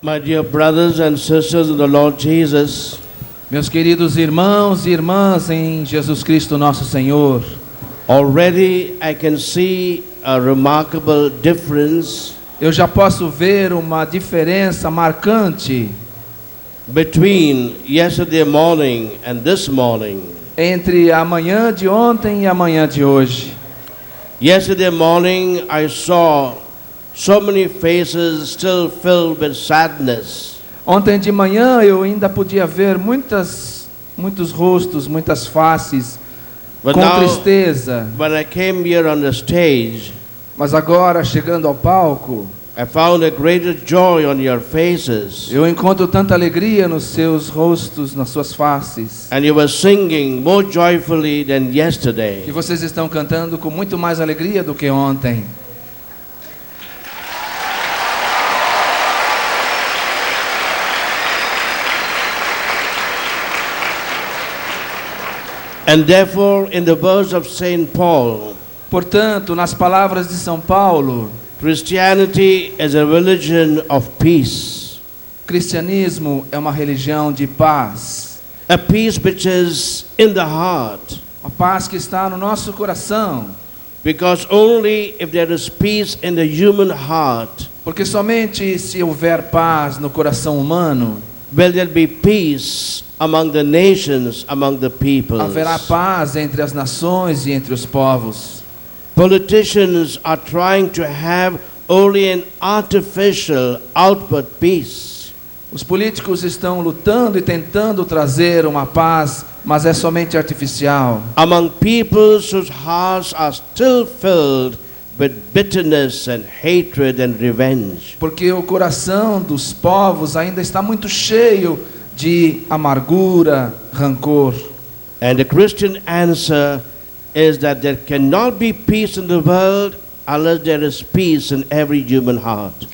My dear brothers and sisters in the Lord Jesus, Meus queridos irmãos e irmãs em Jesus Cristo nosso Senhor, already I can see a remarkable difference eu já posso ver uma diferença marcante between yesterday morning and this morning. entre a manhã de ontem e a manhã de hoje. Yesterday morning I saw so many faces still filled with sadness. Ontem de manhã eu ainda podia ver muitos rostos, muitas faces But com now, tristeza. when I came here on the stage, Mas agora, chegando ao palco, I found a greater joy on your faces. eu encontro tanta alegria nos seus rostos, nas suas faces. And you were singing more joyfully than yesterday. E vocês estão cantando com muito mais alegria do que ontem. And therefore, in the words of Saint Paul, Portanto, nas palavras de São Paulo, Christianity is a religion of peace. cristianismo é uma religião de paz. A peace which is in the heart. A paz que está no nosso coração. Because only if there is peace in the human heart Porque somente se houver paz no coração humano, will there be peace among the nations, among the peoples. haverá paz entre as nações e entre os povos. Politicians are trying to have only an artificial outward peace. Os políticos estão lutando e tentando trazer uma paz, mas é somente artificial. Among peoples whose hearts are still filled with bitterness and hatred and revenge. Porque o coração dos povos ainda está muito cheio de amargura, rancor. And the Christian answer is that there cannot be peace in the world unless there is peace in every human heart.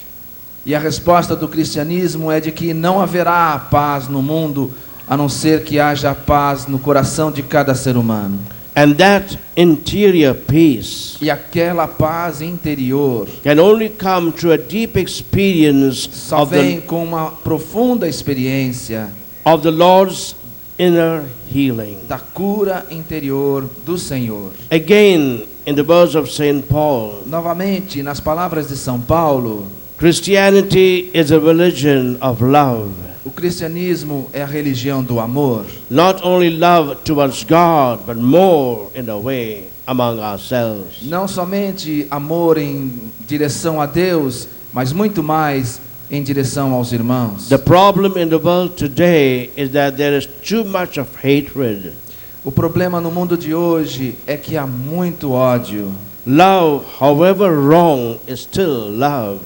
E a resposta do cristianismo é de que não haverá paz no mundo a não ser que haja paz no coração de cada ser humano. And that interior peace E aquela paz interior can only come through a deep experience só vem com uma profunda experiência of the Lord's inner healing. da cura interior do Senhor. Again, in the words of Saint Paul, Novamente, nas palavras de São Paulo, Christianity is a religion of love. o cristianismo é a religião do amor. Not only love towards God, but more in a way among ourselves. Não somente amor em direção a Deus, mas muito mais em direção aos irmãos. The problem in the world today is that there is too much of hatred. O problema no mundo de hoje é que há muito ódio. Love, however wrong, is still love.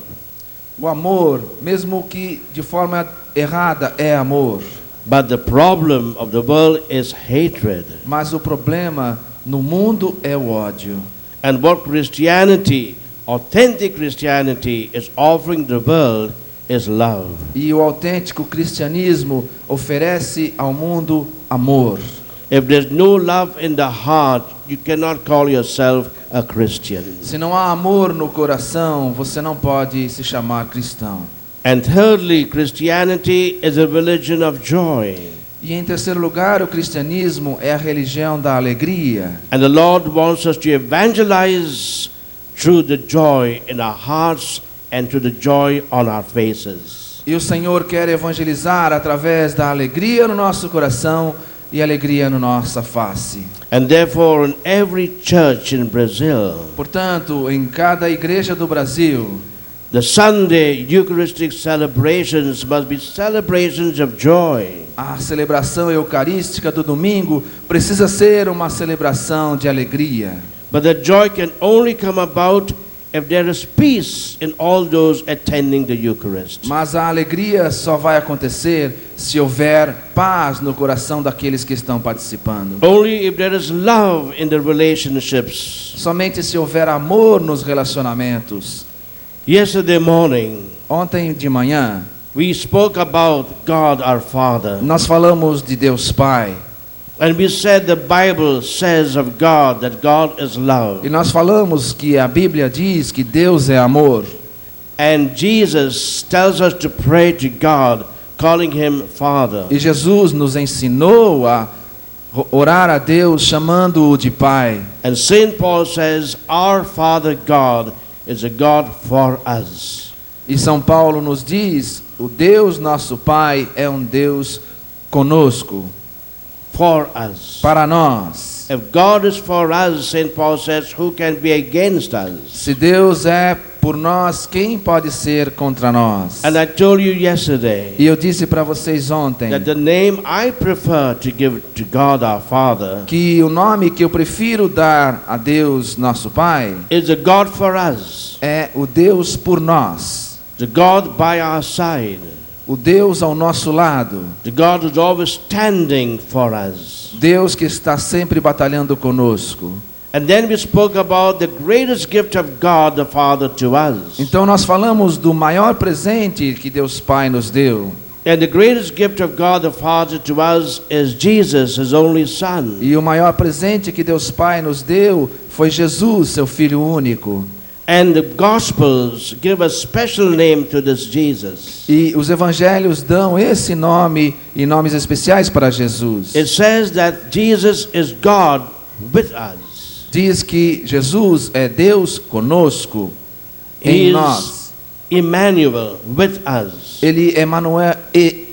O amor, mesmo que de forma errada, é amor. But the problem of the world is hatred. Mas o problema no mundo é o ódio. And what Christianity, authentic Christianity, is offering the world is love. E o autêntico cristianismo oferece ao mundo amor. If there's no love in the heart, you cannot call yourself a Christian. Se não há amor no coração, você não pode se chamar cristão. And thirdly, Christianity is a religion of joy. E em terceiro lugar, o cristianismo é a religião da alegria. And the Lord wants us to evangelize through the joy in our hearts and through the joy on our faces. E o Senhor quer evangelizar através da alegria no nosso coração e alegria na nossa face. And therefore, in every church in Brazil, Portanto, em cada igreja do Brasil, the Sunday Eucharistic celebrations must be celebrations of joy. a celebração eucarística do domingo precisa ser uma celebração de alegria. But the joy can only come about if there is peace in all those attending the Eucharist. Mas a alegria só vai acontecer se houver paz no coração daqueles que estão participando. Only if there is love in the relationships. Somente se houver amor nos relacionamentos. Yesterday morning, Ontem de manhã, we spoke about God our Father. nós falamos de Deus Pai. And we said the Bible says of God that God is love. E nós falamos que a Bíblia diz que Deus é amor. And Jesus tells us to pray to God, calling him Father. E Jesus nos ensinou a orar a Deus chamando-o de Pai. And St. Paul says, our Father God is a God for us. E São Paulo nos diz, o Deus nosso Pai é um Deus conosco, For us. para nós. If God is for us, St. Paul says, who can be against us? Se Deus é por nós, quem pode ser contra nós? And I told you yesterday E eu disse para vocês ontem that the name I prefer to give to God our Father que o nome que eu prefiro dar a Deus nosso Pai is the God for us, é o Deus por nós, the God by our side, o Deus ao nosso lado, the God who's always standing for us. Deus que está sempre batalhando conosco. And then we spoke about the greatest gift of God the Father to us. Então nós falamos do maior presente que Deus Pai nos deu. And the greatest gift of God the Father to us is Jesus, his only Son. E o maior presente que Deus Pai nos deu foi Jesus, seu Filho único. And the Gospels give a special name to this Jesus. E os evangelhos dão esse nome e nomes especiais para Jesus. It says that Jesus is God with us. Diz que Jesus é Deus conosco, He em is nós. Emmanuel with us. Ele é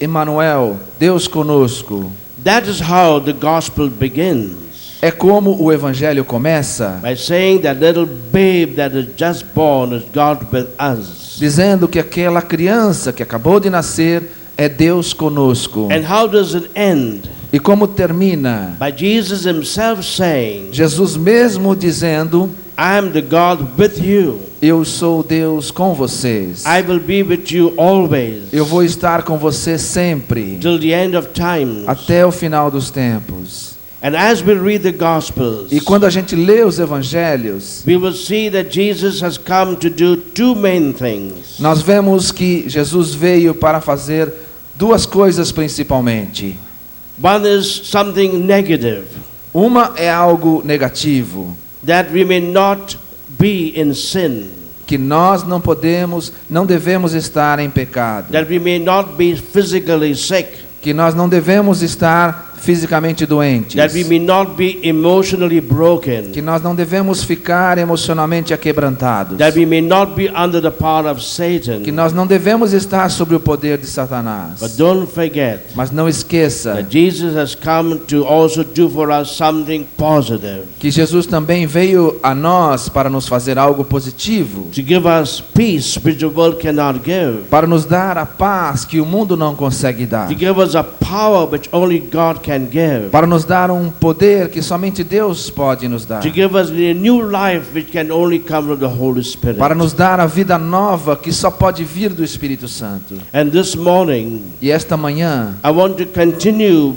Emmanuel, Deus conosco. That is how the Gospel begins. É como o evangelho começa, By saying that little babe that is just born is God with us. dizendo que aquela criança que acabou de nascer é Deus conosco. And how does it end? E como termina? By Jesus himself saying, Jesus mesmo dizendo, I am the God with you. eu sou Deus com vocês. I will be with you always. Eu vou estar com você sempre, Till the end of time. até o final dos tempos. And as we read the Gospels, E quando a gente lê os evangelhos, we will see that Jesus has come to do two main things. nós vemos que Jesus veio para fazer duas coisas principalmente. One is something negative, Uma é algo negativo, that we may not be in sin, que nós não devemos estar em pecado, that we may not be physically sick, que nós não devemos estar fisicamente doentes, that we may not be emotionally broken, que nós não devemos ficar emocionalmente aquebrantados, that we may not be under the power of Satan. que nós não devemos estar sob o poder de Satanás. But don't forget Mas não esqueça that Jesus has come to also do for us something positive, que Jesus também veio a nós para nos fazer algo positivo, to give us peace which the world cannot give, para nos dar a paz que o mundo não consegue dar, to give us a power which only God can give, para nos dar um poder que somente Deus pode nos dar, to give us a new life which can only come from the Holy Spirit. para nos dar a vida nova que só pode vir do Espírito Santo. And this morning, E esta manhã I want to continue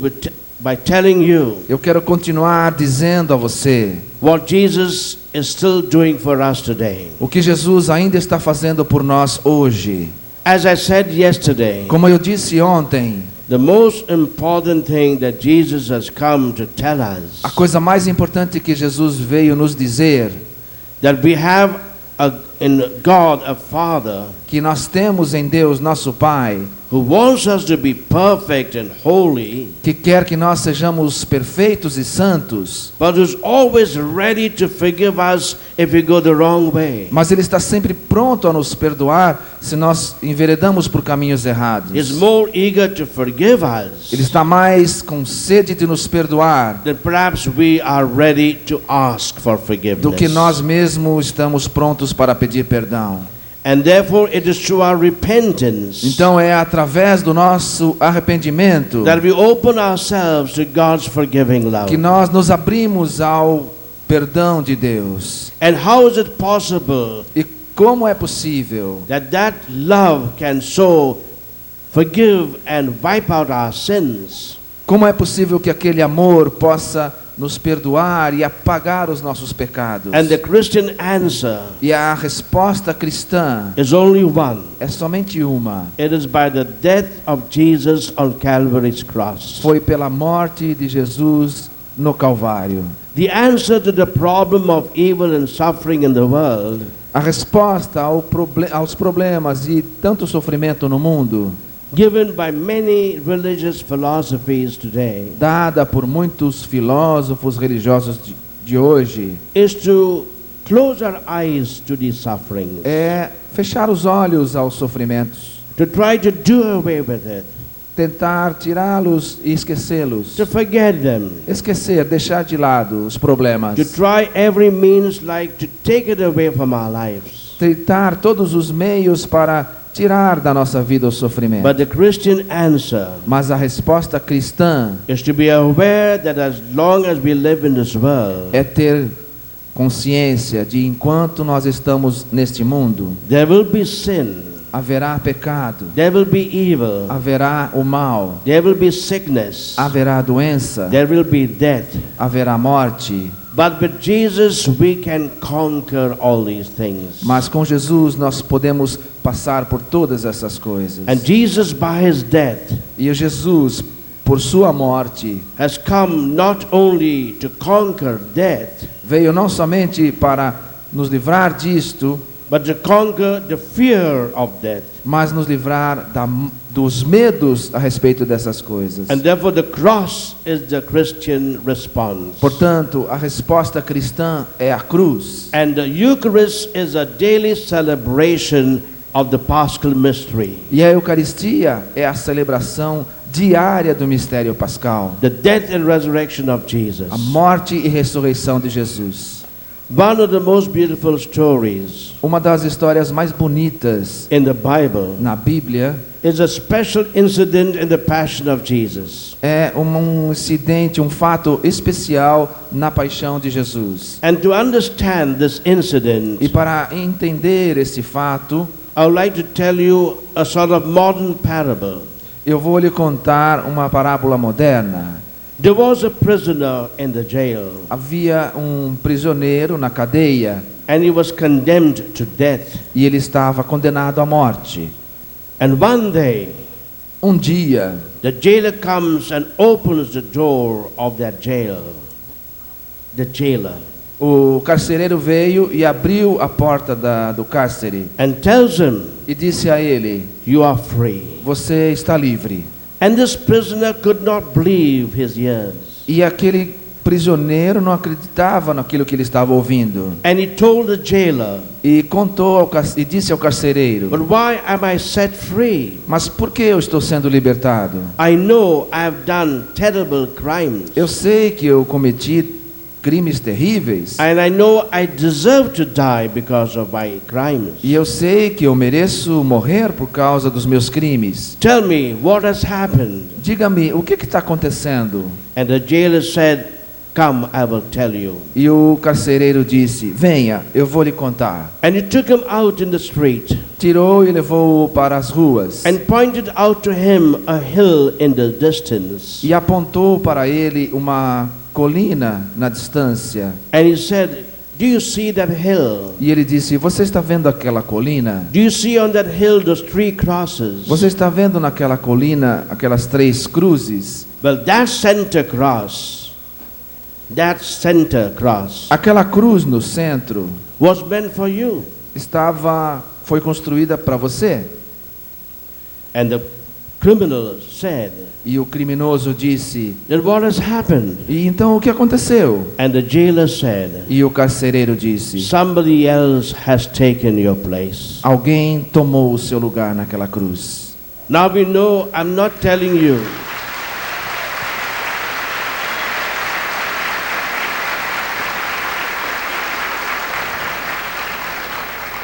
by telling you eu quero continuar dizendo a você what Jesus is still doing for us today. o que Jesus ainda está fazendo por nós hoje. As I said yesterday, Como eu disse ontem, the most important thing that Jesus has come to tell us, a coisa mais importante que Jesus veio nos dizer, that we have in God a Father que nós temos em Deus nosso Pai, who wants us to be perfect and holy, que quer que nós sejamos perfeitos e santos, but who's always ready to forgive us if we go the wrong way. mas Ele está sempre pronto a nos perdoar se nós enveredamos por caminhos errados. He's more eager to forgive us Ele está mais com sede de nos perdoar than perhaps we are ready to ask for forgiveness. do que nós mesmos estamos prontos para pedir perdão. And therefore it is through our repentance Então é através do nosso arrependimento that we open ourselves to God's forgiving love. que nós nos abrimos ao perdão de Deus. And how is it possible E como é possível that love can so forgive and wipe out our sins? Como é possível que aquele amor possa nos perdoar e apagar os nossos pecados? And the Christian answer E a resposta cristã is only one. é somente uma. It is by the death of Jesus on Calvary's cross. Foi pela morte de Jesus no Calvário. The answer to the problem of evil and suffering in the world A resposta aos problemas e tanto sofrimento no mundo, given by many religious philosophies today, dada por muitos filósofos religiosos de hoje, is to close our eyes to these sufferings, é fechar os olhos aos sofrimentos, to try to do away with it, tentar tirá-los e esquecê-los, to forget them, esquecer, deixar de lado os problemas, to try every means like to take it away from our lives. tentar todos os meios para tirar da nossa vida o sofrimento. But the Christian answer Mas a resposta cristã is to be aware that as long as we live in this world, é ter consciência de enquanto nós estamos neste mundo, there will be sin, haverá pecado, there will be evil, haverá o mal, there will be sickness, haverá doença, there will be death. haverá morte. But with Jesus we can conquer all these things. Mas com Jesus nós podemos passar por todas essas coisas. And Jesus, by his death, E o Jesus, por sua morte, has come not only to conquer death, veio não somente para nos livrar disto, but to conquer the fear of death. mas nos livrar dos medos a respeito dessas coisas. And therefore the cross is the Christian response. Portanto, a resposta cristã é a cruz. And the Eucharist is a daily celebration of the Paschal mystery. E a Eucaristia é a celebração diária do mistério pascal, The death and resurrection of Jesus. a morte e ressurreição de Jesus. One of the most beautiful stories Uma das histórias mais bonitas in the Bible na Bíblia is a special incident in the Passion of Jesus. é um incidente, um fato especial na paixão de Jesus. And to understand this incident, E para entender esse fato, I would like to tell you a sort of modern parable. eu vou lhe contar uma parábola moderna. There was a prisoner in the jail, Havia um prisioneiro na cadeia and he was condemned to death. e ele estava condenado à morte. And one day, Um dia, the jailer comes and opens the door of that jail. The jailer. o carcereiro veio e abriu a porta do cárcere And tells him, e disse a ele: "You are free." você está livre. And this prisoner could not believe his ears. E aquele prisioneiro não acreditava naquilo que ele estava ouvindo. And he told the jailer, E e disse ao carcereiro: "But why am I set free? mas por que eu estou sendo libertado? I know I have done terrible crimes. Eu sei que eu cometi crimes terríveis. And I know I deserve to die because of my crimes. E eu sei que eu mereço morrer por causa dos meus crimes. Tell me what has happened." Diga-me, o que está acontecendo? And the jailer said, "Come, I will tell you." E o carcereiro disse: venha, eu vou lhe contar. And he took him out in the street Tirou e levou-o para as ruas. and pointed out to him a hill in the distance. E apontou para ele uma colina na distância. And he said, "Do you see that hill? E ele disse: você está vendo aquela colina? Do you see on that hill those 3 crosses? Você está vendo naquela colina aquelas 3 cruzes? Well, that center cross Aquela cruz no centro was meant for you." foi construída para você. And the criminal said, E o criminoso disse: "Then what has happened?" e então o que aconteceu? And the jailer said, E o carcereiro disse: "Somebody else has taken your place." alguém tomou o seu lugar naquela cruz. Now we know I'm not telling you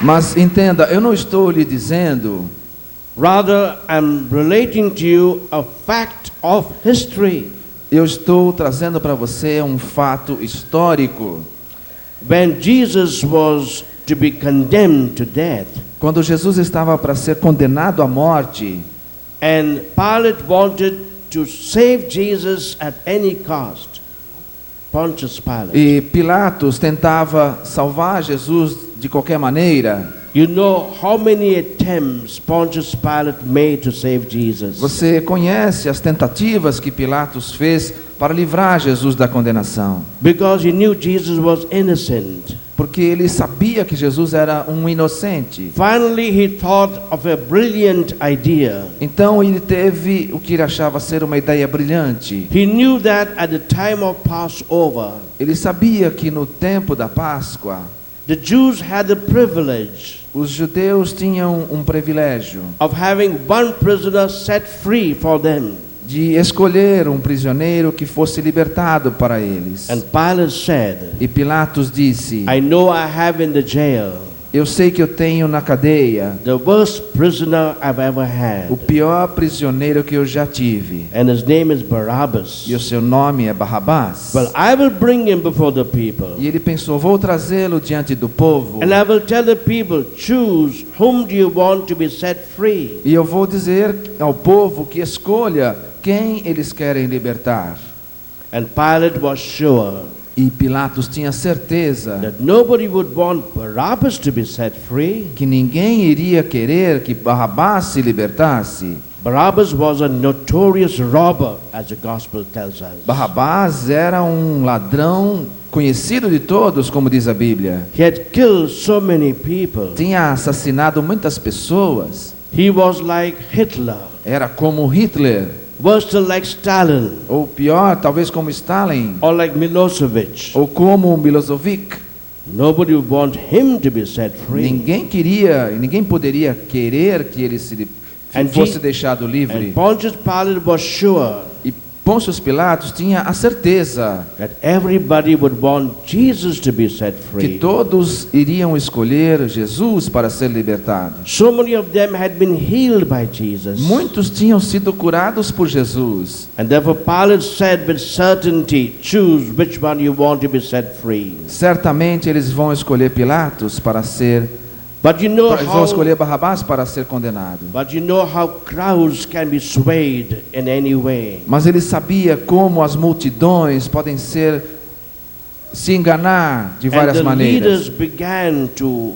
Mas entenda, eu não estou lhe dizendo, rather I'm relating to you a fact of history. eu estou trazendo para você um fato histórico. When Jesus was to be condemned to death, Quando Jesus estava para ser condenado à morte, and Pilate wanted to save Jesus at any cost, Pontius Pilate, e Pilatos tentava salvar Jesus de qualquer maneira. you know how many attempts Pontius Pilate made to save Jesus. Você conhece as tentativas que Pilatos fez para livrar Jesus da condenação. Because he knew Jesus was innocent. porque ele sabia que Jesus era um inocente. Finally, he thought of a brilliant idea. Então ele teve o que ele achava ser uma ideia brilhante. He knew that at the time of Passover, Ele sabia que no tempo da Páscoa, the Jews had the privilege os judeus tinham um privilégio of having one prisoner set free for them. de escolher um prisioneiro que fosse libertado para eles. And Pilate said, E Pilatos disse: I know I have in the jail eu sei que eu tenho na cadeia the worst prisoner I've ever had, o pior prisioneiro que eu já tive, and his name is Barabbas. e o seu nome é Barrabás. Well, I will bring him before the people, E ele pensou: vou trazê-lo diante do povo, and I will tell the people, choose whom do you want to be set free. e eu vou dizer ao povo que escolha quem eles querem libertar. And Pilate was sure E Pilatos tinha certeza that nobody would want Barabbas to be set free. que ninguém iria querer que Barrabás se libertasse. Barabbas was a notorious robber, as the gospel tells us. Barrabás era um ladrão conhecido de todos, como diz a Bíblia. He had killed so many people. Tinha assassinado muitas pessoas. He was like Hitler, Era como Hitler, worse than like Stalin, ou pior, talvez como Stalin, or like Milosevic. ou como Milosevic. Nobody would want him to be set free. Ninguém queria e ninguém poderia querer que ele And fosse Je- deixado livre. And Pontius Pilate was sure E Pôncio Pilatos tinha a certeza that everybody would want Jesus to be set que free. todos iriam escolher Jesus para ser libertado. So many of them had been healed by Jesus. Muitos tinham sido curados por Jesus. And therefore Pilate said with certainty, choose which one you want to be set free. Certamente eles vão escolher Pilatos para ser, But you know eles vão how escolher Barrabás para ser condenado. But you know how crowds can be swayed in any way. Mas ele sabia como as multidões podem se enganar de And várias the maneiras. leaders began to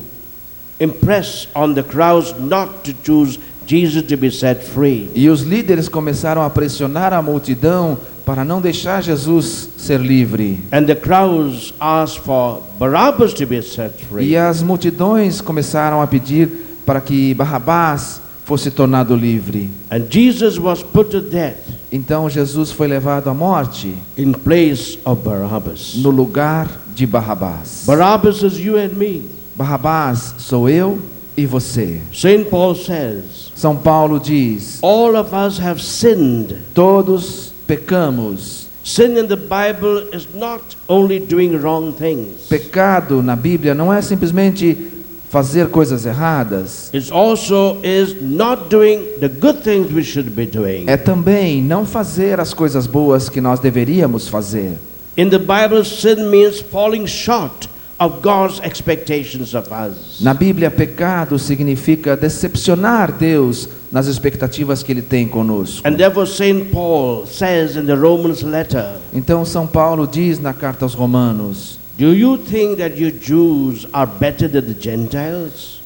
impress on the crowds not to choose Jesus to be set free. E os líderes começaram a pressionar a multidão para não deixar Jesus ser livre. And the crowds asked for Barabbas to be set free. E as multidões começaram a pedir para que Barrabás fosse tornado livre. And Jesus was put to death Então Jesus foi levado à morte in place of Barabbas. no lugar de Barrabás. Barabbas is you and me. Barrabás sou eu e você. St. Paul says, São Paulo diz: all of us have sinned. todos pecamos. Sin in the Bible is not only doing wrong things. Pecado na Bíblia não é simplesmente fazer coisas erradas. It also is not doing the good things we should be doing. É também não fazer as coisas boas que nós deveríamos fazer. In the Bible, sin means falling short of God's expectations of us. Na Bíblia, pecado significa decepcionar Deus nas expectativas que Ele tem conosco. And therefore St. Paul says in the Romans letter, Então São Paulo diz na carta aos Romanos: do you think that you Jews are better than the Gentiles?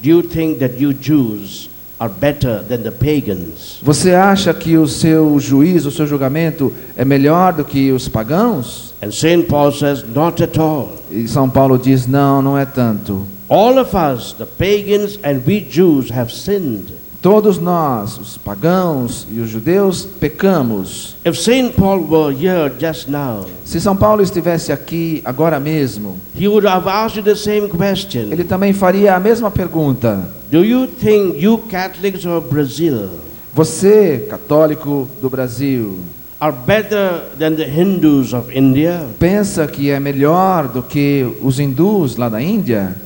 Do you think that you Jews are better than the pagans? você acha que o seu juízo, o seu julgamento é melhor do que os pagãos? And St. Paul says, not at all. E São Paulo diz: não, não é tanto. All of us, the pagans and we Jews, have sinned. Todos nós, os pagãos e os judeus, pecamos. If St. Paul were here just now, Se São Paulo estivesse aqui agora mesmo, he would have asked you the same question. ele também faria a mesma pergunta. Do you think you Catholics of Brazil Você, católico do Brasil, are better than the Hindus of India? pensa que é melhor do que os hindus lá da Índia?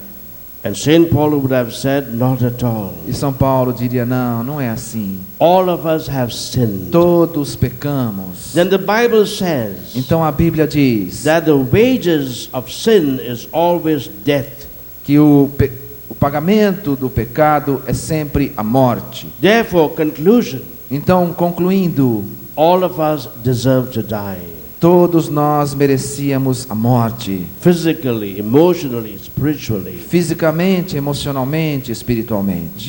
And St. Paul would have said, not at all. E São Paulo diria: não, não é assim. All of us have sinned. Todos pecamos. Then the Bible says Então a Bíblia diz that the wages of sin is always death. que o pagamento do pecado é sempre a morte. Therefore, conclusion, Então, concluindo, all of us deserve to die. todos nós merecíamos a morte. Physically, emotionally, spiritually. Fisicamente, emocionalmente, espiritualmente.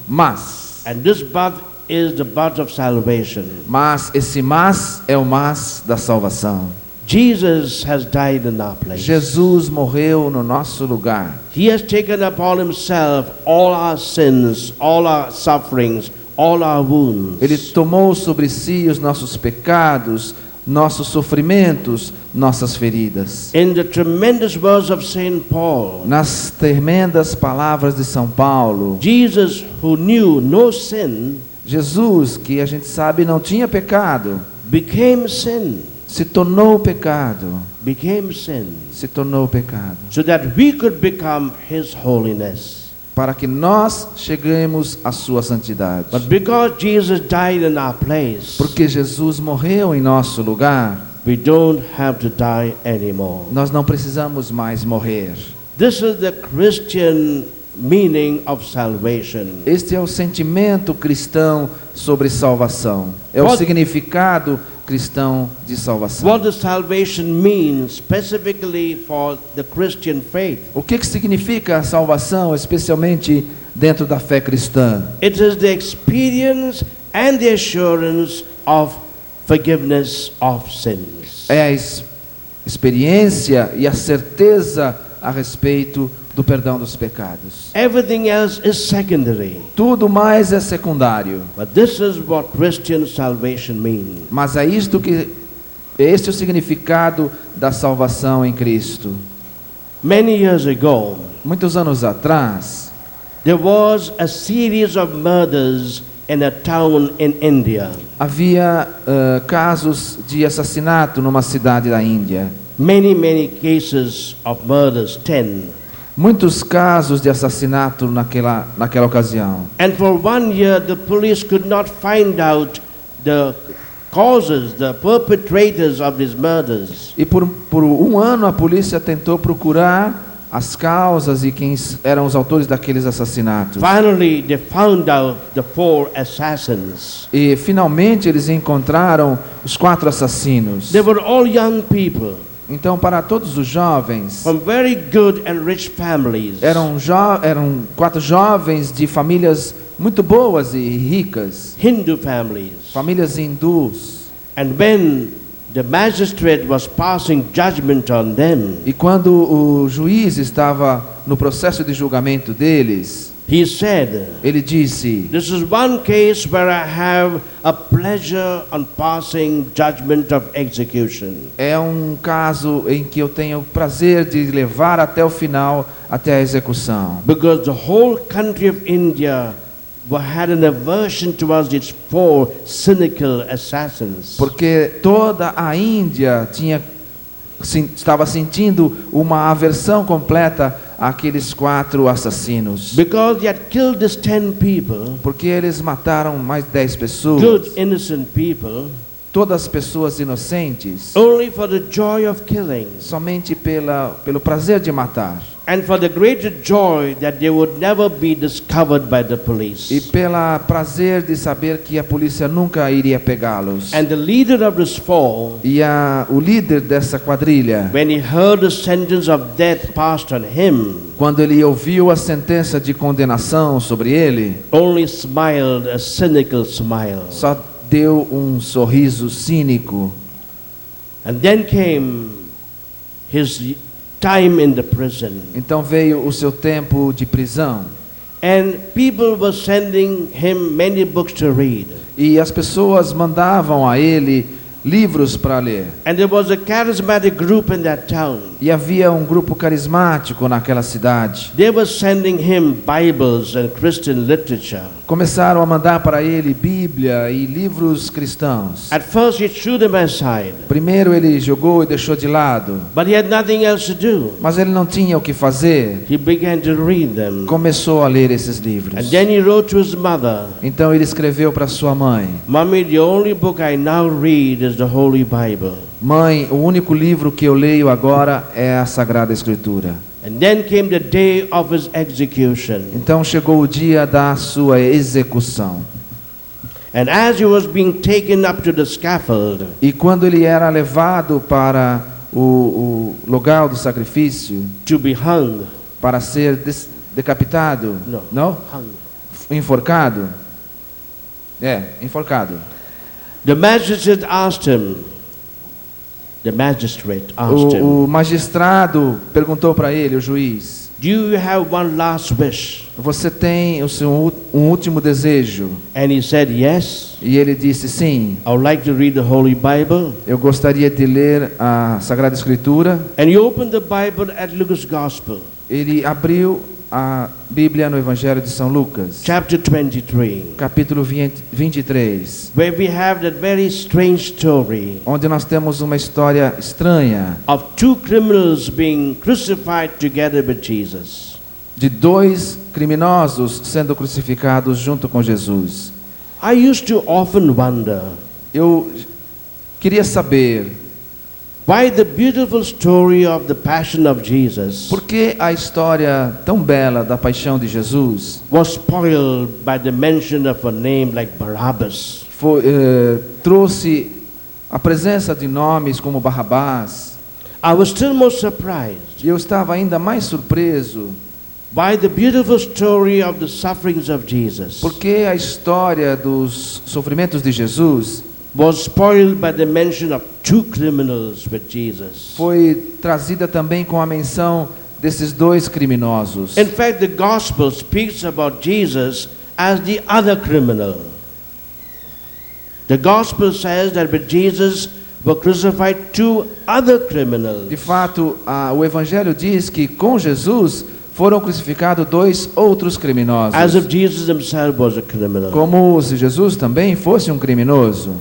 Mas, and this but is the but of salvation. Mas esse mas é o mas da salvação. Jesus has died in our place. Jesus morreu no nosso lugar. He has taken upon himself all our sins, all our sufferings, all our wounds. Ele tomou sobre si os nossos pecados, nossos sofrimentos, nossas feridas. In the tremendous words of Saint Paul, Nas tremendas palavras de São Paulo, Jesus, who knew no sin, Jesus, que a gente sabe não tinha pecado, became sin, se tornou pecado, became sin, se tornou pecado, so that we could become his holiness. para que nós cheguemos à sua santidade. But because Jesus died in our place, Porque Jesus morreu em nosso lugar, we don't have to die anymore. nós não precisamos mais morrer. This is the Christian meaning of salvation. Este é o sentimento cristão sobre salvação. É o What- significado cristão de salvação. What does salvation mean specifically for the Christian faith? O que significa a salvação, especialmente dentro da fé cristã? It is the experience and the assurance of forgiveness of sins. É a experiência e a certeza a respeito do perdão dos pecados. Everything else is secondary. Tudo mais é secundário. But this is what Christian salvation means. Mas é isto que este é o significado da salvação em Cristo. Many years ago, Muitos anos atrás, there was a series of murders in a town in India. havia casos de assassinato numa cidade da Índia. Many cases of murders, 10. Muitos casos de assassinato naquela ocasião. And for 1 year, the police could not find out the causes, the perpetrators of these murders. E por um ano a polícia tentou procurar as causas e quem eram os autores daqueles assassinatos. Finally, they found out the 4 assassins. E finalmente eles encontraram os 4 assassinos. They were all young people Então, para todos os jovens, from very good and rich families. eram 4 jovens de famílias muito boas e ricas, Hindu families. famílias hindus. And when the magistrate was passing judgment on them, E quando o juiz estava no processo de julgamento deles, he said, ele disse: "This is one case where I have a pleasure on passing judgment of execution." é um caso em que eu tenho o prazer de levar até o final, até a execução. Because the whole country of India had an aversion towards its 4 cynical assassins. Porque toda a Índia estava sentindo uma aversão completa àqueles 4 assassinos. Because they had killed these 10 people, Porque eles mataram mais 10 pessoas, good innocent people, todas pessoas inocentes, only for the joy of killing, somente pelo prazer de matar. and for the greater joy that they would never be discovered by the E police. pelo prazer de saber que a polícia nunca iria pegá-los. And the leader of this 4, E o líder dessa quadrilha, when he heard the sentence of death passed on him, quando ele ouviu a sentença de condenação sobre ele, only smiled a cynical smile. só deu um sorriso cínico. And then came his time in the prison. Então veio o seu tempo de prisão. And people were sending him many books to read. E as pessoas mandavam a ele livros para ler. And there was a charismatic group in that town. E havia um grupo carismático naquela cidade. They were sending him Bibles and Christian literature. Começaram a mandar para ele Bíblia e livros cristãos. At first he threw them aside, Primeiro ele jogou e deixou de lado, but he had nothing else to do. mas ele não tinha o que fazer. He began to read them. Começou a ler esses And livros. then he wrote to his mother, Então ele escreveu para sua mãe: "Mommy, the only book I now read is the Holy Bible." Mãe, o único livro que eu leio agora é a Sagrada Escritura. And then came the day of his execution. Então chegou o dia da sua execução. And as he was being taken up to the scaffold, E quando ele era levado para o lugar do sacrifício, to be hung, para ser decapitado, No. não? hung, Enforcado. Enforcado. the magistrate asked him, The magistrate asked him, O magistrado perguntou para ele, o juiz: do you have one last wish? você tem um último desejo? And he said, yes. E ele disse: sim, I would like to read the Holy Bible. eu gostaria de ler a Sagrada Escritura. And he opened the Bible at Luke's Gospel, Ele abriu a Bíblia no Evangelho de São Lucas, chapter 23, capítulo 23, where we have that very strange story onde nós temos uma história estranha of two criminals being crucified together with Jesus. de dois criminosos sendo crucificados junto com Jesus. I used to often wonder Eu queria saber why the beautiful story of the Passion of Jesus por que a história tão bela da paixão de Jesus was spoiled by the mention of a name like Barabbas. trouxe a presença de nomes como Barrabás. I was still more surprised E eu estava ainda mais surpreso by the beautiful story of the sufferings of Jesus porque a história dos sofrimentos de Jesus was spoiled by the mention of two criminals with Jesus. foi trazida também com a menção desses dois criminosos. In fact, the gospel speaks about Jesus as the other criminal. The gospel says that with Jesus were crucified two other criminals. De fato, o Evangelho diz que com Jesus foram crucificados dois outros criminosos, As if Jesus himself was a criminal. como se Jesus também fosse um criminoso.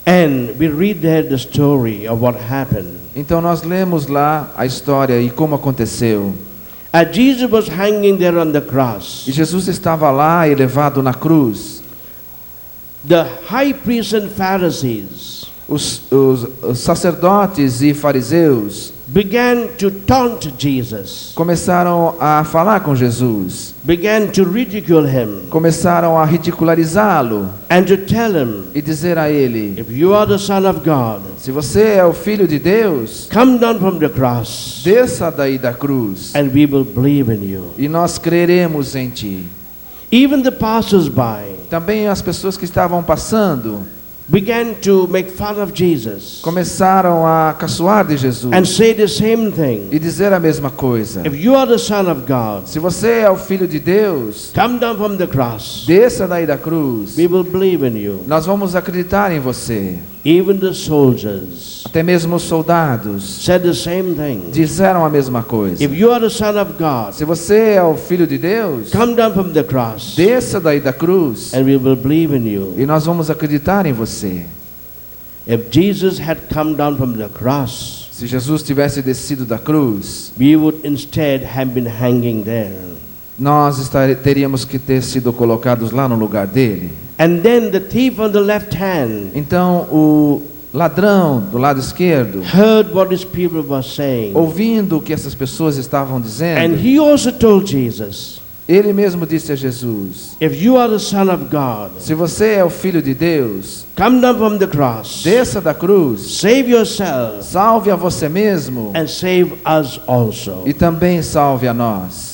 And we read there the story of what happened. Então nós lemos lá a história e como aconteceu. As Jesus was hanging there on the cross, E Jesus estava lá elevado na cruz. the high priests and Pharisees Os sacerdotes e fariseus began to taunt Jesus, começaram a falar com Jesus, began to ridicule him, começaram a ridicularizá-lo and to tell him, e dizer a ele: if you are the Son of God, se você é o Filho de Deus, come down from the cross, desça daí da cruz and we will believe in you. e nós creremos em ti. Even the passers-by Também as pessoas que estavam passando began to make fun of Jesus começaram a caçoar de Jesus and say the same thing. e dizer a mesma coisa: If you are the Son of God, se você é o Filho de Deus, come down from the cross, desça daí da cruz, we will believe in you. nós vamos acreditar em você. Even the soldiers Até mesmo os soldados said the same thing. disseram a mesma coisa: If you are the Son of God, se você é o Filho de Deus, come down from the cross, desça daí da cruz and we will believe in you. e nós vamos acreditar em você. If Jesus had come down from the cross, Se Jesus tivesse descido da cruz, we would instead have been hanging there. nós teríamos que ter sido colocados lá no lugar dele. And then the thief on the left hand Então o ladrão do lado esquerdo, heard what his people were saying, ouvindo o que essas pessoas estavam and dizendo, he also told Jesus, ele mesmo disse a Jesus: if you are the Son of God, se você é o Filho de Deus, come down from the cross, desça da cruz, save yourself, salve a você mesmo and save us also. e também salve a nós.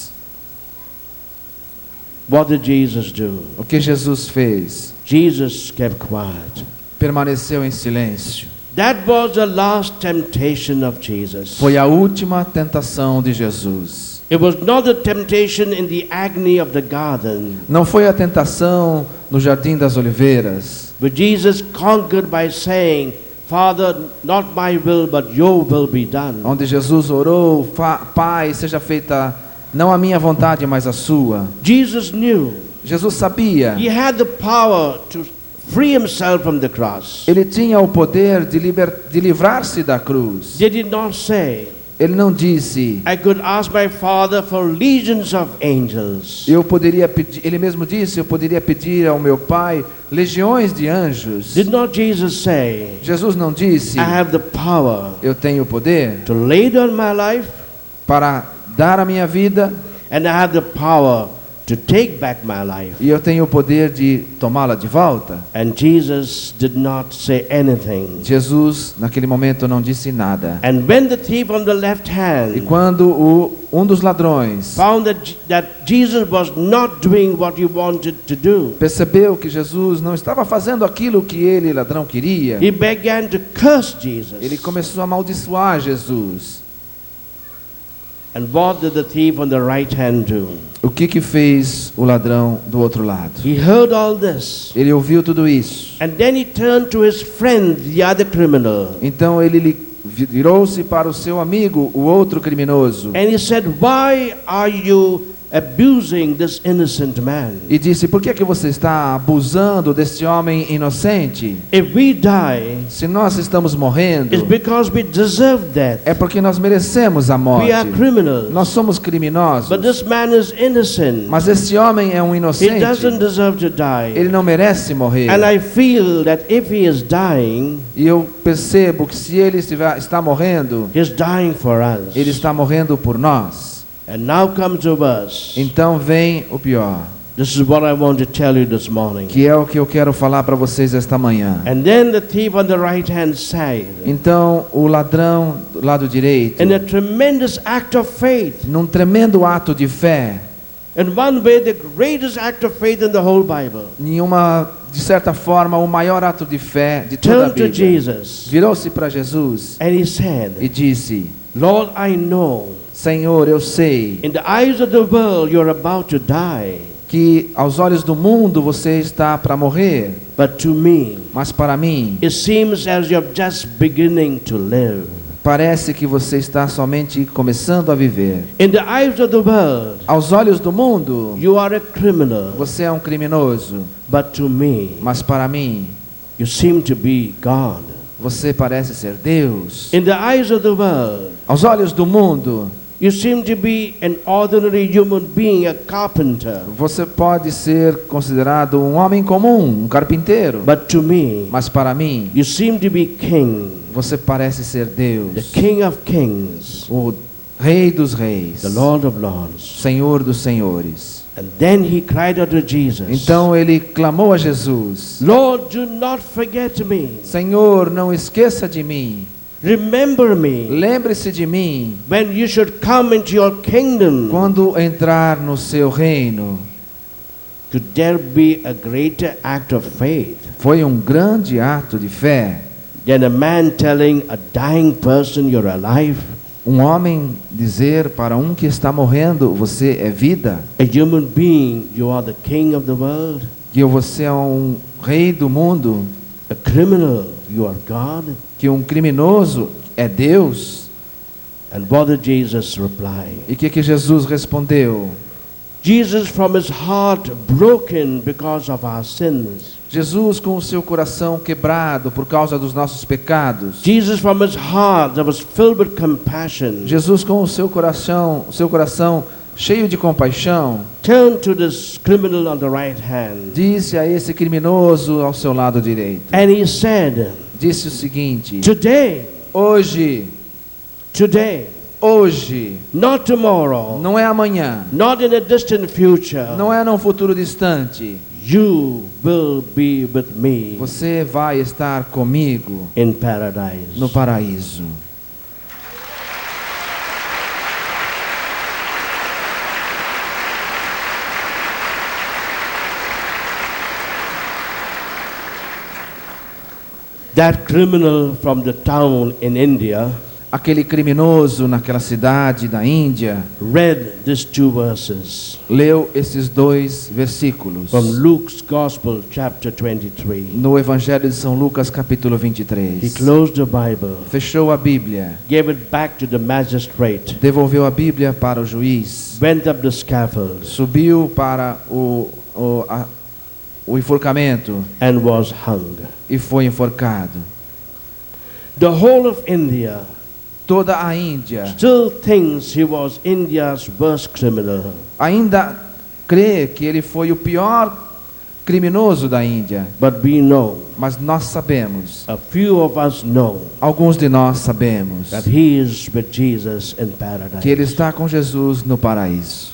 What did Jesus do? O que Jesus fez? Jesus kept quiet. Permaneceu em silêncio. That was the last temptation of Jesus. Foi a última tentação de Jesus. It was not a temptation in the agony of the garden, Não foi a tentação no Jardim das Oliveiras, but Jesus conquered by saying, Father, not my will, but your will be done. onde Jesus orou: Pai, seja feita não a minha vontade, mas a sua. Jesus knew Jesus sabia, he had the power to free himself from the cross. ele tinha o poder de livrar-se da cruz. They did not say, Ele não disse: I could ask my Father for legions of angels. eu poderia pedir. Ele mesmo disse: eu poderia pedir ao meu Pai legiões de anjos. Did not Jesus say, Jesus não disse: I have the power eu tenho o poder to lay down my life, para dar a minha vida and I have the power to take back my life. e eu tenho o poder de tomá-la de volta. And Jesus did not say anything. Jesus, naquele momento, não disse nada. And when the thief on the left E hand quando um dos ladrões found that Jesus was not doing what he wanted to do, percebeu que Jesus não estava fazendo aquilo que ele, ladrão, queria, he began to curse Jesus. ele começou a amaldiçoar Jesus. And what did the thief on the right hand do? O que fez o ladrão do outro lado? He heard all this. Ele ouviu tudo isso. And then he turned to his friend, the other criminal. Então ele virou-se para o seu amigo, o outro criminoso, And he said, "Why are you abusing this innocent man? e disse: por que você está abusando desse homem inocente? If we die, Se nós estamos morrendo, it's because we deserve death. é porque nós merecemos a morte. We are criminals. Nós somos criminosos. But this man is innocent. Mas esse homem é um He inocente. doesn't deserve to die." Ele não merece morrer. And I feel that if he is dying, E eu percebo que se ele está morrendo, he's dying for us. ele está morrendo por nós. And now comes the verse. Então vem o pior, This is what I want to tell you this morning. que é o que eu quero falar para vocês esta manhã. And then the thief on the right hand side, Então o ladrão do lado direito, in a tremendous act of faith, num tremendo ato de fé, in one way the greatest act of faith in the whole Bible, de certa forma, o maior ato de fé de toda a turned to Bíblia, Jesus virou-se para Jesus and he said, e disse: "Lord, I know Senhor, eu sei in the eyes of the world you're about to die, que aos olhos do mundo você está para morrer, but to me mas para mim it seems as you're just beginning to live. parece que você está somente começando a viver. In the eyes of the world Aos olhos do mundo, you are a criminal, você é um criminoso, but to me mas para mim you seem to be God. você parece ser Deus. In the eyes of the world Aos olhos do mundo, you seem to be an ordinary human being, a carpenter, você pode ser considerado um homem comum, um carpinteiro, but to me mas para mim you seem to be king, você parece ser the Deus, King of kings, o Rei dos reis, the Lord of lords." Senhor dos senhores. And then he cried out to Jesus, Então ele clamou a Jesus: "Lord, do not forget me. Senhor, não esqueça de mim. Remember me Lembre-se de mim when you should come into your kingdom." quando entrar no seu reino. Could there be a greater act of faith Foi um grande ato de fé. than a man telling a dying person you're alive? Um homem dizer para um que está morrendo: você é vida, A human being, you are the king of the world. que você é um rei do mundo, A criminal, you are God. que um criminoso é Deus. And what did Jesus reply? E o que Jesus respondeu? Jesus, from his heart broken because of our sins. Jesus, com o seu coração quebrado por causa dos nossos pecados. Jesus, from his heart that was filled with compassion, Jesus, com o seu coração cheio de compaixão, turned to this criminal on the right hand. disse a esse criminoso ao seu lado direito. And he said, Disse o seguinte: "Today, hoje, not tomorrow, não é amanhã, not in a distant future, não é num futuro distante, you will be with me você vai estar comigo in paradise." no paraíso. That criminal from the town in India Aquele criminoso naquela cidade da Índia read these two verses leu esses dois versículos from Luke's Gospel, chapter 23. no Evangelho de São Lucas, capítulo He 23. closed the Bible, Fechou a Bíblia, gave it back to the magistrate, devolveu a Bíblia para o juiz, went up the scaffold, subiu para o enforcamento and was hung. e foi enforcado. The whole of India Toda a Índia still thinks he was India's worst criminal. ainda crê que ele foi o pior criminoso da Índia, But we know, mas nós sabemos, a few of us know, alguns de nós sabemos, that he is with Jesus in que ele paradise. está com Jesus no paraíso.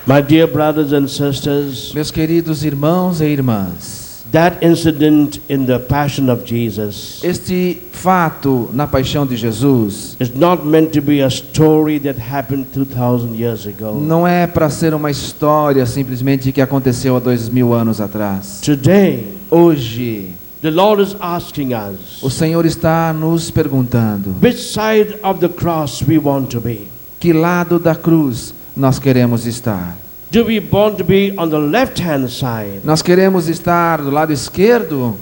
My dear brothers and sisters, Meus queridos irmãos e irmãs, that incident in the Passion of Jesus este fato na paixão de Jesus is not meant to be a story that happened 2,000 years ago. não é para ser uma história simplesmente que aconteceu há 2000 anos atrás. Today, Hoje, the Lord is asking us, o Senhor está nos perguntando: which side of the cross we want to be? que lado da cruz nós queremos estar? Do we want to be on the left-hand side Nós queremos estar do lado esquerdo,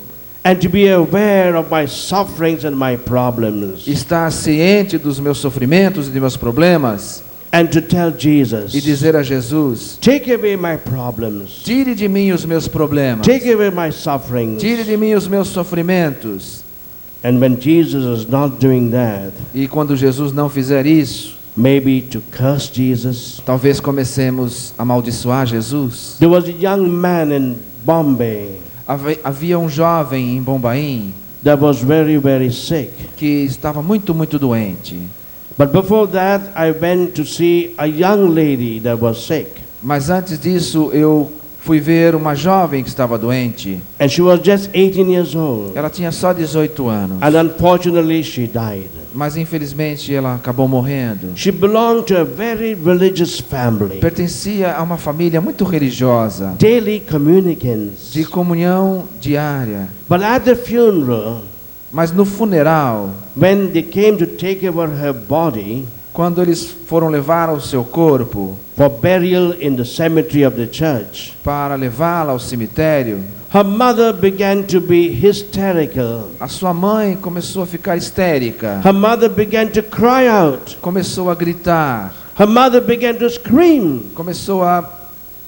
and to be aware of my sufferings and my problems, estar ciente dos meus sofrimentos e dos meus problemas and to tell Jesus, e dizer a Jesus: take away my problems, tire de mim os meus problemas, take away my sufferings? tire de mim os meus sofrimentos. And when Jesus is not doing that, E quando Jesus não fizer isso, maybe to curse Jesus. talvez comecemos a amaldiçoar Jesus. There was a young man in Bombay Havia um jovem em Bombaim that was very, very sick. que estava muito doente. But before that, I went to see a young lady that was sick. Mas antes disso, eu fui ver uma jovem que estava doente. And she was just 18 years old. Ela tinha só 18 anos. And unfortunately, she died. Mas infelizmente ela acabou morrendo. She belonged to a very religious family, Pertencia a uma família muito religiosa, daily communicants. de comunhão diária. But at the funeral, Mas no funeral, when they came to take over her body quando eles foram levar o seu corpo for burial in the cemetery of the church, para levá-la ao cemitério, her mother began to be hysterical. a sua mãe começou a ficar histérica. Her mother began to cry out. Começou a gritar. Her mother began to scream. Começou a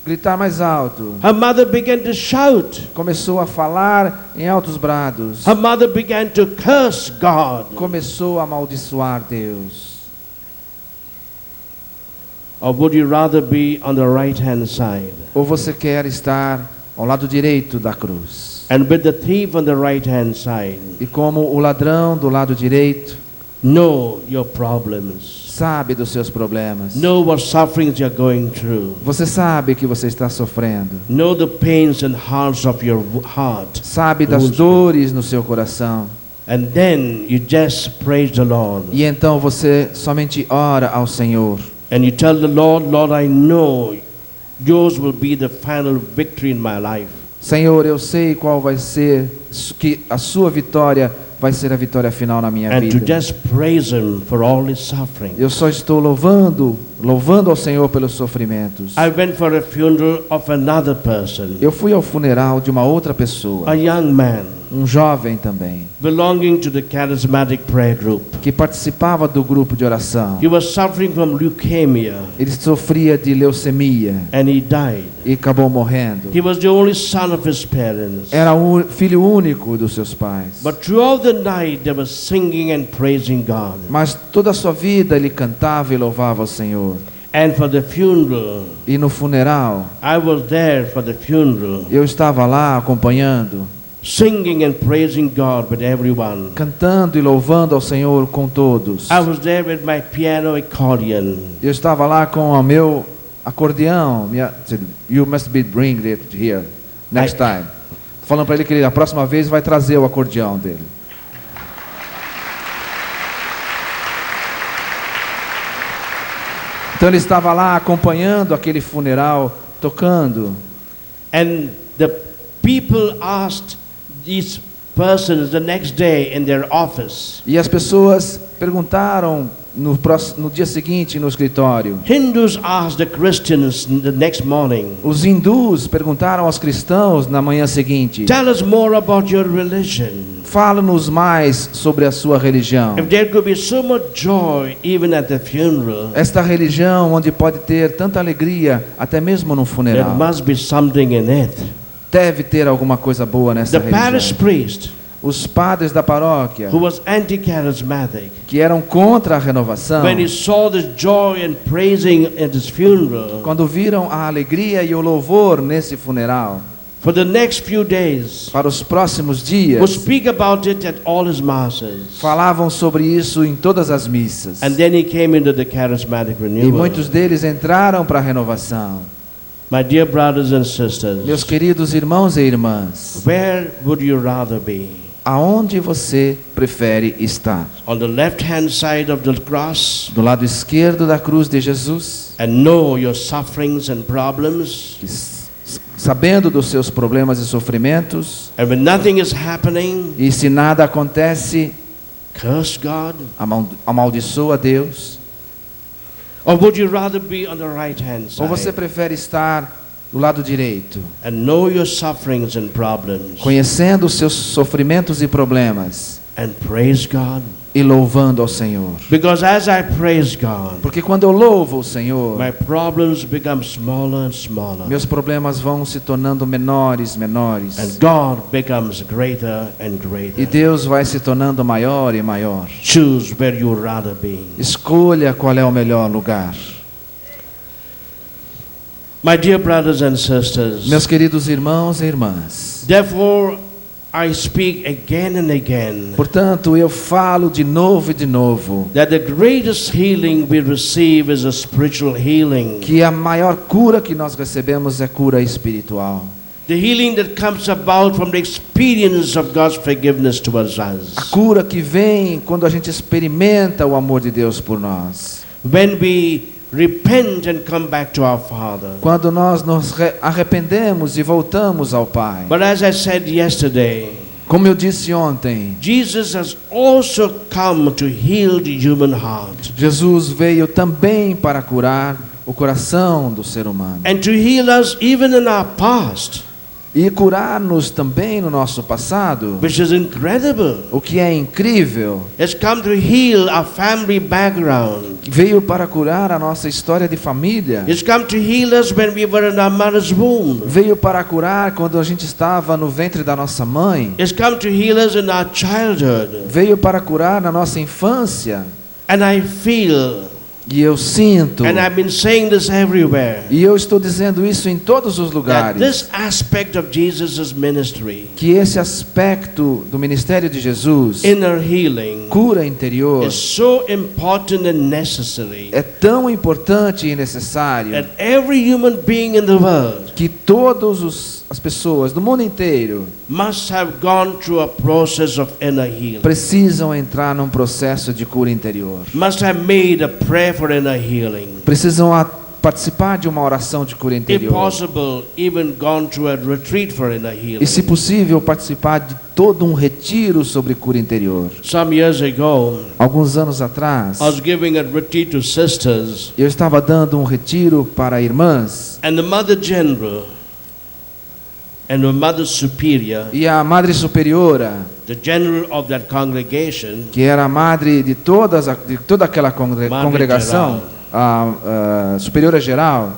gritar mais alto. Her mother began to shout. Começou a falar em altos brados. Her mother began to curse God. Começou a amaldiçoar Deus. Or would you rather be on the right-hand side? Ou você quer estar ao lado direito da cruz? And with the thief on the right-hand side, E como o ladrão do lado direito know your problems. sabe dos seus problemas. Know what sufferings you're going through. Você sabe que você está sofrendo. Know the pains and hearts of your heart. Sabe das dores no seu coração. And then you just praise the Lord. E então você somente ora ao Senhor. And you tell the Lord, Lord, I know yours will be the final victory in my life. Senhor, eu sei qual vai ser, que a sua vitória vai ser a vitória final na minha And to vida. just praise Him for all His suffering. Eu só estou louvando ao Senhor pelos sofrimentos. I went for a funeral of another person, Eu fui ao funeral de uma outra pessoa, a young man, um jovem também, belonging to the charismatic prayer group. que participava do grupo de oração. He was suffering from leukemia Ele sofria de leucemia and he died. e acabou morrendo. He was the only son of his parents. Era o filho único dos seus pais. But throughout the night they were singing and praising God. Mas toda a sua vida ele cantava e louvava o Senhor. And for the funeral, E no funeral, I was there for the funeral, eu estava lá acompanhando, singing and praising God with everyone. cantando e louvando ao Senhor com todos. I was there with my piano accordion. Eu estava lá com o meu acordeão. You must be bring it here next time. Tô falando para ele que ele, a próxima vez vai trazer o acordeão dele. Então ele estava lá acompanhando aquele funeral, tocando. And the people asked these persons the next day in their office. E as pessoas perguntaram no dia seguinte no escritório. Hindus asked the Christians the next morning, Os hindus perguntaram aos cristãos na manhã seguinte: tell us more about your religion. fala-nos mais sobre a sua religião. If there could be so much joy even at the funeral, Esta religião onde pode ter tanta alegria até mesmo no there funeral. must be something in it. Deve ter alguma coisa boa nessa The parish religião. priest, Os padres da paróquia, who was anti-charismatic, que eram contra a renovação, when he saw the joy and praising at his funeral, quando viram a alegria e o louvor nesse funeral, for the next few days, para os próximos would dias, speak about it at all his masses. falavam sobre isso em todas as missas. And then he came into the charismatic E renewal. muitos deles entraram para a renovação. My dear brothers and sisters, Meus queridos irmãos e irmãs, where would you rather be? aonde você prefere estar? On the left-hand side of the cross Do lado esquerdo da cruz de Jesus, and know your sufferings and problems, sabendo dos seus problemas e sofrimentos, and when nothing is happening, e se nada acontece, curse God? amaldiçoa Deus? Or would you rather be on the right-hand Ou você side prefere estar do lado direito, and know your sufferings and problems conhecendo os seus sofrimentos e problemas and praise God? e louvando ao Senhor? Because as I praise God, Porque quando eu louvo o Senhor, my problems become smaller and smaller, meus problemas vão se tornando menores, menores, and God becomes greater and e greater. Deus vai se tornando maior e maior. Choose where you would rather be. Escolha qual é o melhor lugar. My dear brothers and sisters, Meus queridos irmãos e irmãs, therefore I speak again and again portanto, eu falo de novo e de novo that the greatest healing we receive is a spiritual healing. que a maior cura que nós recebemos é cura espiritual. The healing that comes about from the experience of God's forgiveness towards A us. cura que vem quando a gente experimenta o amor de Deus por nós. When we repent and come back to our Father. Quando nós nos arrependemos e voltamos ao Pai. But as I said yesterday, Como eu disse ontem, Jesus has also come to heal the human heart Jesus veio também para curar o coração do ser humano. and to heal us even in our past, E curar-nos também no nosso passado, which is incredible. o que é incrível. Has come to heal our family background. Veio para curar a nossa história de família. It's come to heal us when we were in our mother's womb. Veio para curar quando a gente estava no ventre da nossa mãe. It's come to heal us in our childhood. Veio para curar na nossa infância. And I feel, E eu sinto, and I've been saying this everywhere, e eu estou dizendo isso em todos os that lugares, this aspect of Jesus' ministry, que esse aspecto do ministério de Jesus, inner healing, cura interior, is so important and necessary é tão importante e necessário that every human being in the world que todas as pessoas do mundo inteiro must have gone through a process of inner healing, precisam entrar num processo de cura interior. must have made a prayer for inner healing. Precisam participar de uma oração de cura If interior. possible, even gone through a retreat for inner healing. E, se possível, participar de todo um retiro sobre cura interior. Some years ago, Alguns anos atrás, I was giving a retreat to sisters, eu estava dando um retiro para irmãs, and the Mother General and the Mother Superior, e a Madre Superiora, the general of that congregation, que era a madre de toda aquela Madre congregação, a superiora geral,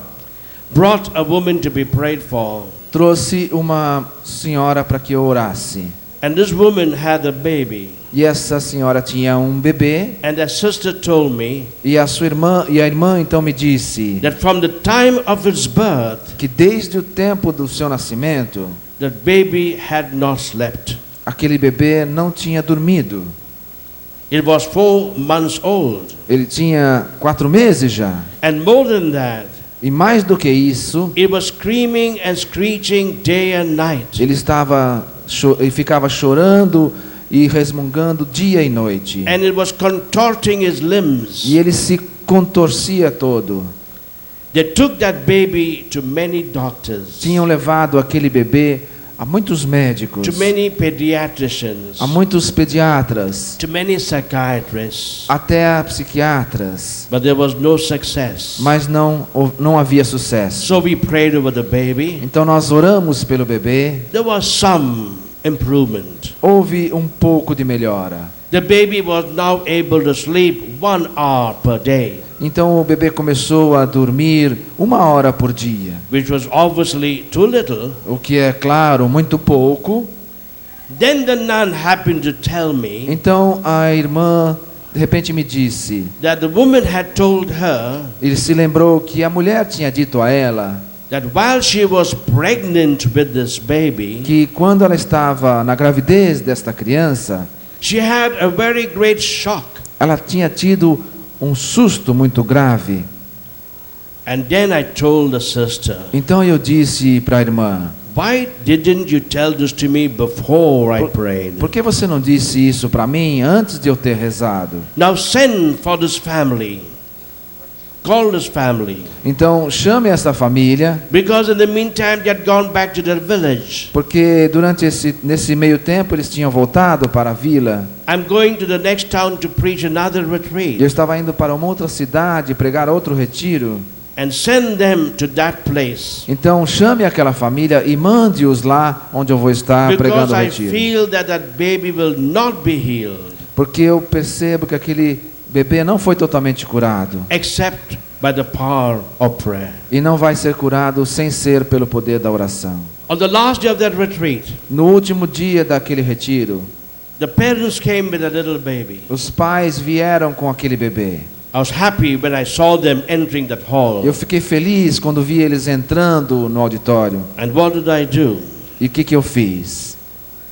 brought a woman to be prayed for. trouxe uma senhora para que eu orasse. And this woman had a baby. E essa senhora tinha um bebê, And that sister told me e a irmã então me disse that from the time of its birth, que desde o tempo do seu nascimento, that baby had not slept. aquele bebê não tinha dormido. It was 4 months old. Ele tinha 4 meses já. And more than that, E mais do que isso, it was screaming and screeching day and night. ele ficava chorando e resmungando dia e noite. And it was contorting his limbs. E ele se contorcia todo. They took that baby to many doctors, Tinham levado aquele bebê a muitos médicos, to many pediatricians, a muitos pediatras, to many psychiatrists, até a psiquiatras, but there was no success. mas não havia sucesso. So we prayed over the baby. Então nós oramos pelo bebê. There was some improvement. Houve um pouco de melhora. The baby was now able to sleep 1 hour per day, Então o bebê começou a dormir 1 hora por dia, which was obviously too little. o que é claro muito pouco. Then the nun happened to tell me Então a irmã de repente me disse, that the woman had told her ele se lembrou que a mulher tinha dito a ela that while she was pregnant with this baby, que quando ela estava na gravidez desta criança, she had a very great shock. ela tinha tido um susto muito grave. And then I told the sister, Então eu disse para a irmã: why didn't you tell this to me before I prayed? por que você não disse isso para mim antes de eu ter rezado? Now send for this family. Call this family. Então chame essa família, Because in the meantime they had gone back to their village. porque nesse meio tempo eles tinham voltado para a vila. I'm going to the next town to preach another retreat. Eu estava indo para uma outra cidade pregar outro retiro. And send them to that place. Então chame aquela família e mande-os lá onde eu vou estar Because pregando o I retiro. feel that baby will not be healed Porque eu percebo que aquele bebê não foi totalmente curado except by the power of prayer. e não vai ser curado sem ser pelo poder da oração. On the last day of that retreat, No último dia daquele retiro, the parents came with a little baby. os pais vieram com aquele bebê. I was happy when I saw them entering that hall. Eu fiquei feliz quando vi eles entrando no auditório. And what did I do? E o que eu fiz?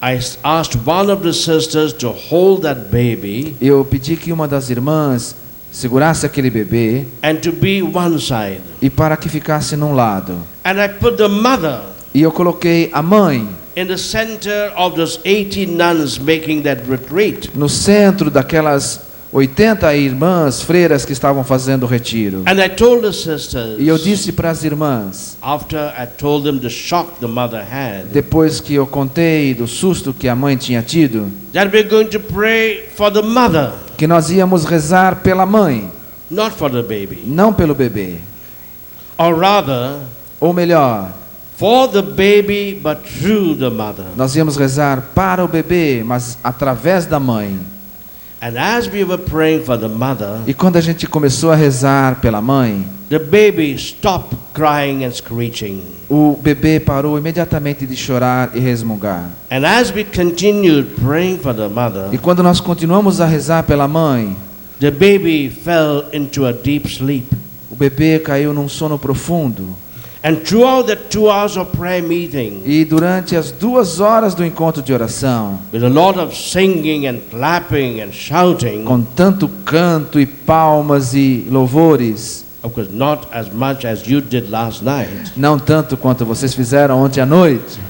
I asked one of the sisters to hold that baby Eu pedi que uma das irmãs segurasse aquele bebê and to be one side. e para que ficasse num lado. And I put the mother E eu coloquei a mãe in the center of those 80 nuns making that retreat. no centro daquelas 80 irmãs freiras que estavam fazendo o retiro. And I told the sisters, E eu disse para as irmãs, after I told them the shock the mother had, depois que eu contei do susto que a mãe tinha tido, that we're going to pray for the mother, que nós íamos rezar pela mãe, not for the baby. não pelo bebê. Or rather, Ou melhor, for the baby but through the mother. nós íamos rezar para o bebê, mas através da mãe. And as we were praying for the mother, E quando a gente começou a rezar pela mãe, the baby stopped crying and screeching. o bebê parou imediatamente de chorar e resmungar. And as we continued praying for the mother, E quando nós continuamos a rezar pela mãe, the baby fell into a deep sleep. o bebê caiu num sono profundo. And throughout the 2 hours of prayer meeting, E durante as 2 horas do encontro de oração, with a lot of singing and clapping and shouting, com tanto canto e palmas e louvores, of course not as much as you did last night, não tanto quanto vocês fizeram ontem à noite,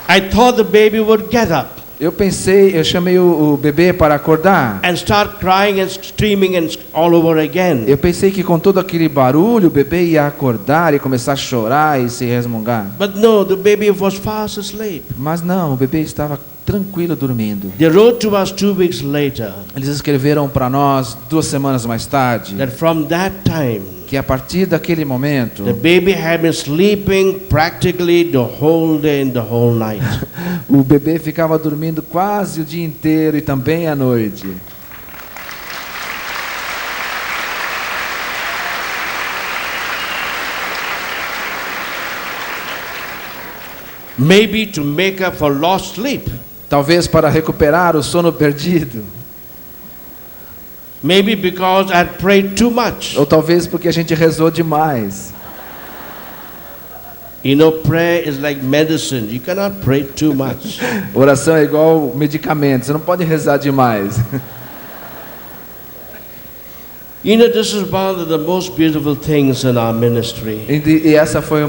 I thought the baby would get up eu chamei o bebê para acordar. and start crying and screaming and all over again. Eu pensei que com todo aquele barulho o bebê ia acordar e começar a chorar e se resmungar. But no, the baby was fast asleep. Mas não, o bebê estava tranquilo dormindo. They wrote to us 2 weeks later Eles escreveram para nós 2 semanas mais tarde that from that time, que a partir daquele momento the baby had been sleeping practically the whole day and the whole night. o bebê ficava dormindo quase o dia inteiro e também à noite. Maybe to make up for lost sleep. Talvez para recuperar o sono perdido. Maybe because I had prayed too much. Ou talvez porque a gente rezou demais. You know, prayer is like medicine. You cannot pray too much. Oração é igual medicamento, você não pode rezar demais. You know, this is one of the most beautiful things in our ministry. E essa foi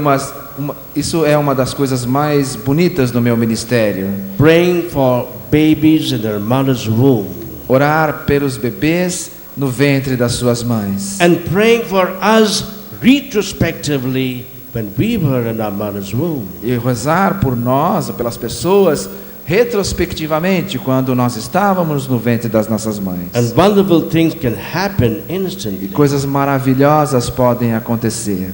isso é uma das coisas mais bonitas do meu ministério. Praying for babies in their mother's womb. Orar pelos bebês no ventre das suas mães. And praying for us retrospectively when we were in our mother's womb. E rezar por nós, pelas pessoas, retrospectivamente, quando nós estávamos no ventre das nossas mães. And wonderful things can happen E instantly. coisas maravilhosas podem acontecer.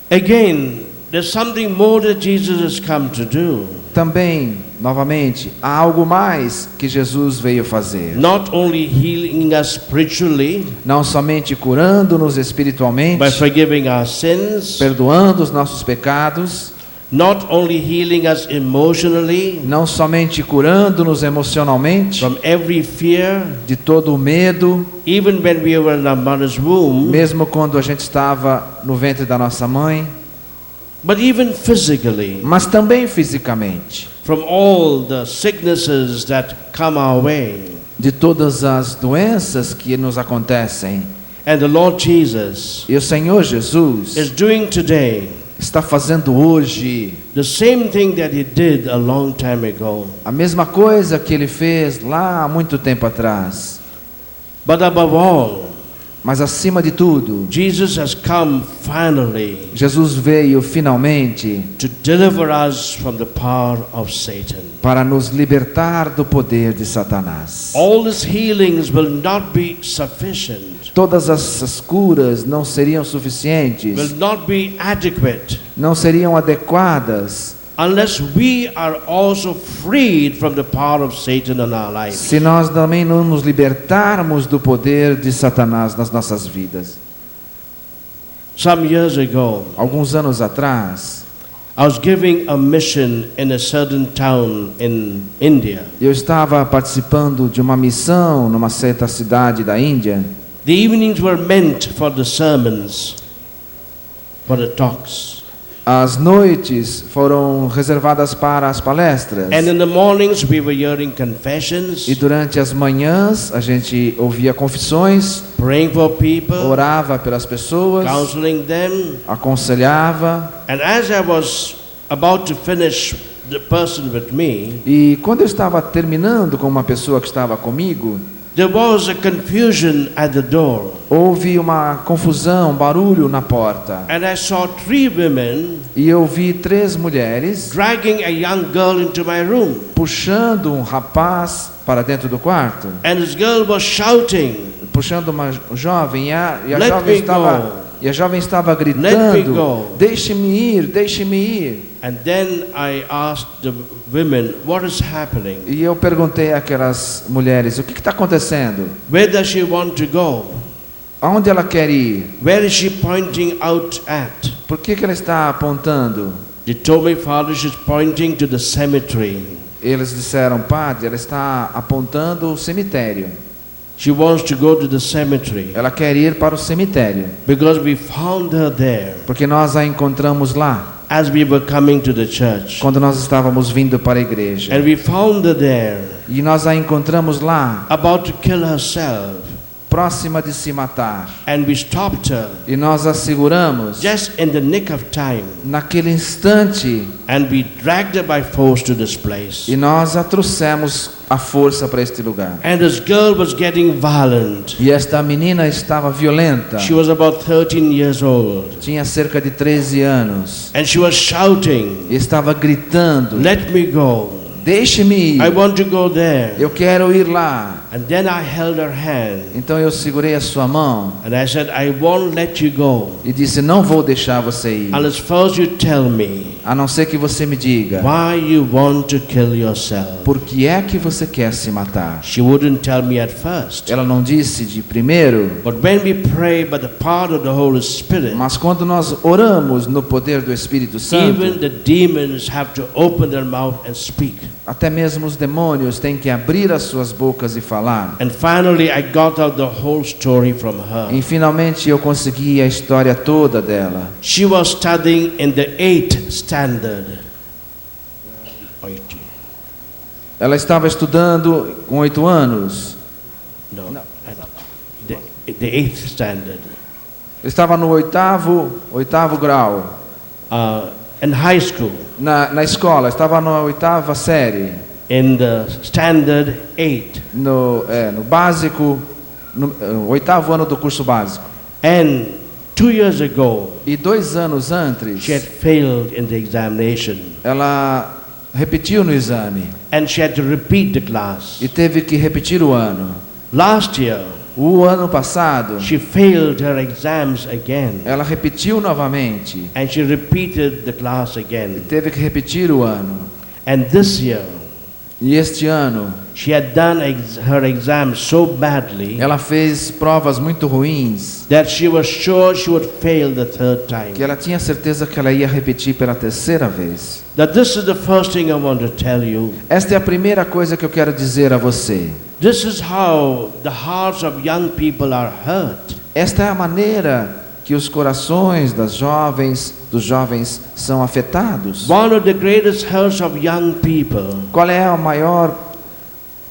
Again, there's something more that Jesus has come to do. Também, novamente, há algo mais que Jesus veio fazer. Not only healing us spiritually Não somente curando-nos espiritualmente, by forgiving our sins, perdoando os nossos pecados, not only healing us emotionally não somente curando-nos emocionalmente, from every fear, de todo o medo, even when we were in our mother's womb, mesmo quando a gente estava no ventre da nossa mãe, but even physically. mas também fisicamente. from all the sicknesses that come our way. de todas as doenças que nos acontecem. And the Lord Jesus E o Senhor Jesus is doing today está fazendo hoje the same thing that He did a long time ago. a mesma coisa que Ele fez lá há muito tempo atrás. But above all, Mas acima de tudo, Jesus has come finally Jesus veio finalmente to deliver us from the power of Satan. para nos libertar do poder de Satanás. All these healings will not be sufficient, Todas essas curas não seriam suficientes, will not be adequate, não seriam adequadas, unless we are also freed from the power of Satan in our lives. se nós também não nos libertarmos do poder de Satanás nas nossas vidas. Some years ago, Alguns anos atrás, I was giving a mission in a certain town in India. eu estava participando de uma missão numa certa cidade da Índia. The evenings were meant for the sermons, for the talks. As noites foram reservadas para as palestras. And in the mornings we were hearing confessions, E durante as manhãs a gente ouvia confissões, praying for people, orava pelas pessoas, counseling them. aconselhava. And as I was about to finish the person with me, E quando eu estava terminando com uma pessoa que estava comigo, there was a confusion at the door. houve uma confusão, um barulho na porta. And I saw 3 women E eu vi 3 mulheres dragging a young girl into my room. puxando um rapaz para dentro do quarto, And this girl was shouting, puxando uma jovem, e a Let jovem me estava go. e a jovem estava Let me gritando: go. deixe-me ir, deixe-me ir. And then I asked the women, what is happening? E eu perguntei àquelas mulheres: o que está acontecendo? Where does she want to go? Aonde ela quer ir? Where is she pointing out at? Por que ela está apontando? They told me, Father, she's pointing to the cemetery. Eles disseram: padre, ela está apontando o cemitério. She wants to go to the cemetery Ela quer ir para o cemitério, because we found her there porque nós a encontramos lá as we were coming to the church. quando nós estávamos vindo para a igreja. And we found her there E nós a encontramos lá, about to kill herself. próxima de se matar. And we stopped her E nós a seguramos just in the nick of time. naquele instante. And we dragged her by force to this place. E nós a trouxemos à força para este lugar. And this girl was getting violent. E esta menina estava violenta. She was about 13 years old. Tinha cerca de 13 anos. And she was shouting, E estava gritando: let me go. deixe-me I ir. want to go there. Eu quero ir lá. And then I held her hand. Então eu segurei a sua mão And I said, I won't let you go e disse: não vou deixar você ir, unless first you tell me a não ser que você me diga why you want to kill yourself. por que é que você quer se matar. She wouldn't tell me at first. Ela não disse de primeiro, But when we pray by the power of the Holy Spirit, mas quando nós oramos no poder do Espírito Santo, even the demons have to open their mouth and speak. até mesmo os demônios têm que abrir as suas bocas e falar. And finally I got out the whole story from her. E finalmente eu consegui a história toda dela. She was studying in the 8th standard. Ela estava estudando com 8 anos. No, the 8th standard. Estava no oitavo grau. In high school, Na escola, estava na 8ª série. in the standard 8. No básico, no 8º ano do curso básico. And 2 years ago, E 2 anos antes, she had failed in the examination. ela repetiu no exame. And she had to repeat the class. E teve que repetir o ano. Last year, O ano passado, she failed her exams again. ela repetiu novamente. And she repeated the class again. Teve que repetir o ano. And this year, E este ano, she had done her exams so badly ela fez provas muito ruins, that she was sure she would fail the 3rd time. que ela tinha certeza que ela ia repetir pela 3ª vez. That this is the first thing I want to tell you. Esta é a primeira coisa que eu quero dizer a você. This is how the hearts of young people are hurt. Esta é a maneira que os corações dos jovens são afetados. One of the greatest hurts of young people Qual é a maior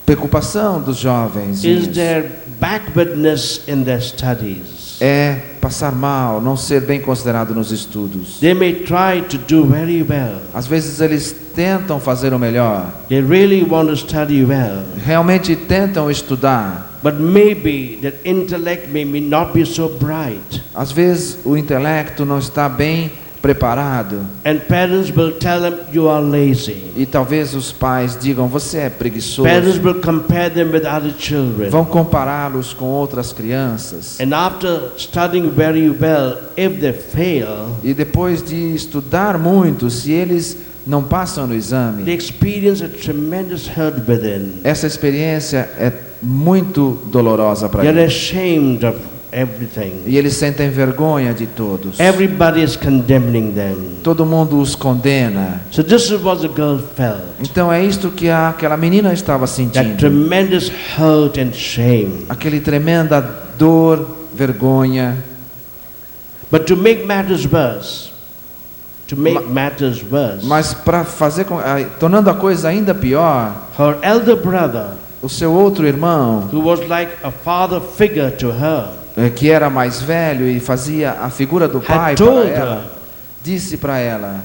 preocupação dos jovens? is their backwardness in their studies. É passar mal, não ser bem considerado nos estudos. They may try to do very well. Às vezes eles tentam fazer o melhor, They really want to study well. realmente tentam estudar. But maybe that intellect may not be so bright. Às vezes o intelecto não está bem preparado. And parents will tell them you are lazy. E talvez os pais digam, você é preguiçoso. Parents will compare them with other children. Vão compará-los com outras crianças. And after studying very well, if they fail, E depois de estudar muito, se eles não passam no they exame, experience a tremendous hurt within. essa experiência é muito dolorosa para They're eles. ashamed of everything. E eles sentem vergonha de todos. Everybody is condemning them. Todo mundo os condena. So this is what the girl felt. Então é isto que aquela menina estava That sentindo. tremendous hurt and shame. Aquele tremenda dor, vergonha. But to make matters worse, Mas para fazer, tornando a coisa ainda pior, her elder brother, o seu outro irmão, who was like a father figure to her, que era mais velho e fazia a figura do pai had para told ela, her, disse para ela: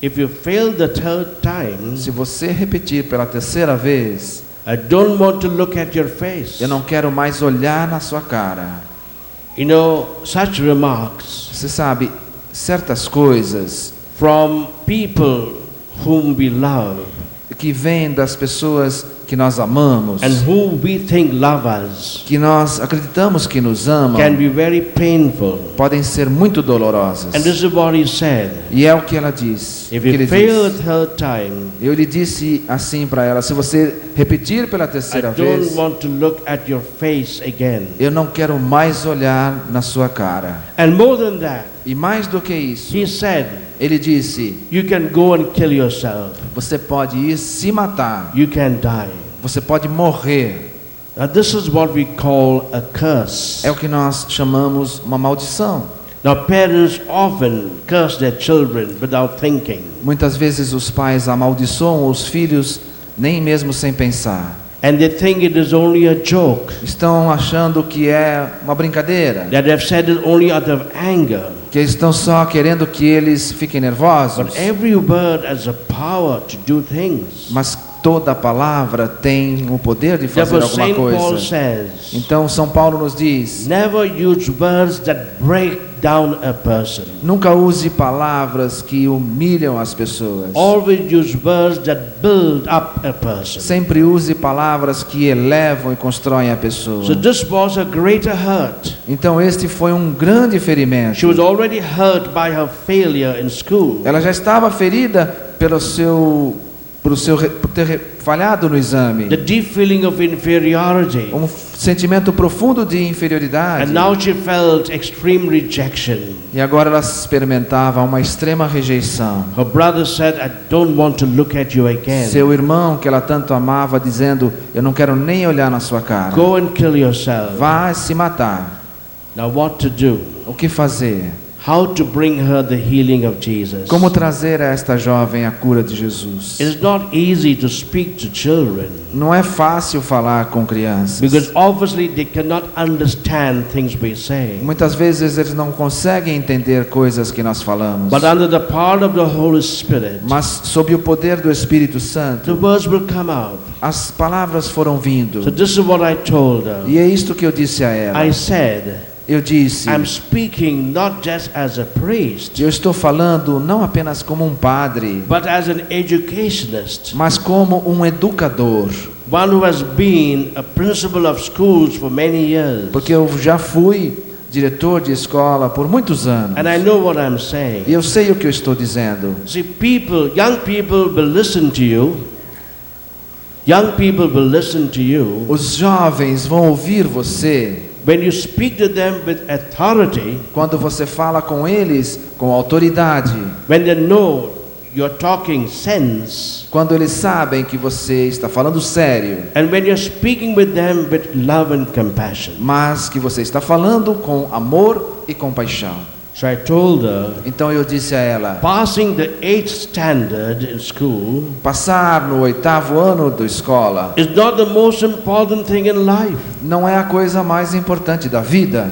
if you fail the third time, se você repetir pela terceira vez, I don't want to look at your face. eu não quero mais olhar na sua cara. You know, such remarks Você sabe, certas coisas from people whom we love que vêm das pessoas que nós amamos, and who we think love us que nós acreditamos que nos amam, can be very painful. podem ser muito dolorosas. And this is what he said. E é o que ela diz. If que ele you fail diz. the third time, Eu lhe disse assim para ela: se você repetir pela I terceira don't vez, want to look at your face again. eu não quero mais olhar na sua cara. And more than that, E mais do que isso, he said, ele disse: you can go and kill yourself. você pode ir se matar, You can die. você pode morrer. Now this is what we call a curse. É o que nós chamamos uma maldição. Now parents often curse their children without thinking. Muitas vezes os pais amaldiçoam os filhos nem mesmo sem pensar. And they think it is only a joke. Estão achando que é uma brincadeira, That they've said it only out of anger. que estão só querendo que eles fiquem nervosos. But every word has a power to do things. Mas toda palavra tem o poder de fazer Therefore, alguma Saint Paul coisa. says, Então São Paulo nos diz: never use words that break down a person. nunca use palavras que humilham as pessoas. Always use words that build up a person. Sempre use palavras que elevam e constroem a pessoa. So this was a greater hurt. Então este foi um grande ferimento. She was already hurt by her failure in school. Ela já estava ferida por ter falhado no exame. The deep feeling of inferiority. Sentimento profundo de inferioridade. And now she felt extreme rejection. E agora ela experimentava uma extrema rejeição. Her brother said, I don't want to look at you again. Seu irmão, que ela tanto amava, dizendo: eu não quero nem olhar na sua cara. Go and kill yourself. Vá se matar. Now what to do? O que fazer? How to bring her the healing of Jesus? Como trazer a esta jovem a cura de Jesus? It's not easy to speak to children Não é fácil falar com crianças. because obviously they cannot understand things we say. Muitas vezes eles não conseguem entender coisas que nós falamos. But under the power of the Holy Spirit, Mas sob o poder do Espírito the Santo, words will come out. as palavras foram vindo. So this is what I told her. E é isto que eu disse a ela. I said, Eu disse: I'm speaking not just as a priest, eu estou falando não apenas como um padre, but as an educationist, mas como um educador. one who has been a principal of schools for many years. Porque eu já fui diretor de escola por muitos anos. And I know what I'm saying. E eu sei o que eu estou dizendo. See, young people will listen to you. Young people will listen to you Os jovens vão ouvir você when you speak to them with authority, quando você fala com eles com autoridade, when they know you're talking sense, quando eles sabem que você está falando sério, and when you're speaking with them with love and compassion. mas que você está falando com amor e compaixão. So I told her, Então eu disse a ela, passing the 8th standard in school passar no 8º ano da escola is not the most important thing in life. não é a coisa mais importante da vida.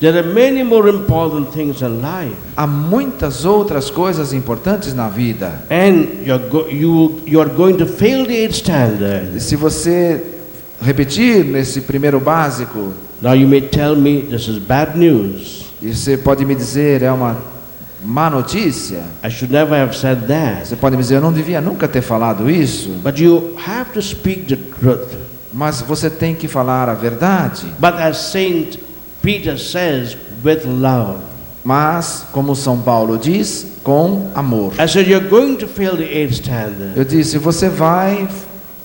There are many more important things in life. Há muitas outras coisas importantes na vida. And you are going to fail the 8th standard. E se você repetir nesse primeiro básico, Now you may tell me this is bad news. e você pode me dizer, é uma má notícia. I should never have said that. Você pode me dizer, eu não devia nunca ter falado isso. But you have to speak the truth. Mas você tem que falar a verdade. But as Saint Peter says, with love. Mas, como São Paulo diz, com amor. I said, you're going to fail the 8th standard. Eu disse, você vai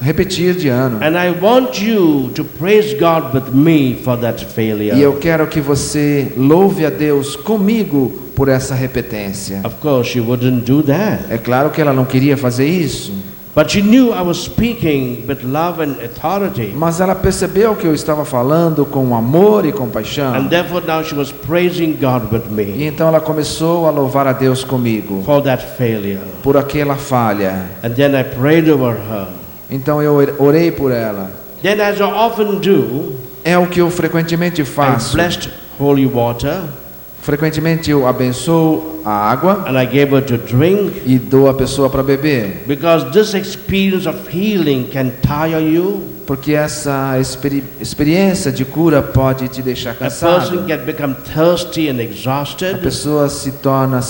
repetir de ano. And I want you to praise God with me for that failure. E eu quero que você louve a Deus comigo por essa repetência. Of course, she wouldn't do that. É claro que ela não queria fazer isso. But she knew I was speaking with love and authority. Mas ela percebeu que eu estava falando com amor e compaixão. And therefore now she was praising God with E me então ela começou a louvar a Deus comigo for that failure. por aquela falha. And then I prayed over her. Então eu orei por ela. Then, as I often do, É o que eu frequentemente I faço. blessed holy water Frequentemente eu abençoo a água and I gave her to drink, e dou a pessoa para beber. because this experience of healing can tire you. Porque essa experiência de cura pode te deixar A cansado. person can become thirsty and A exhausted. pessoa se torna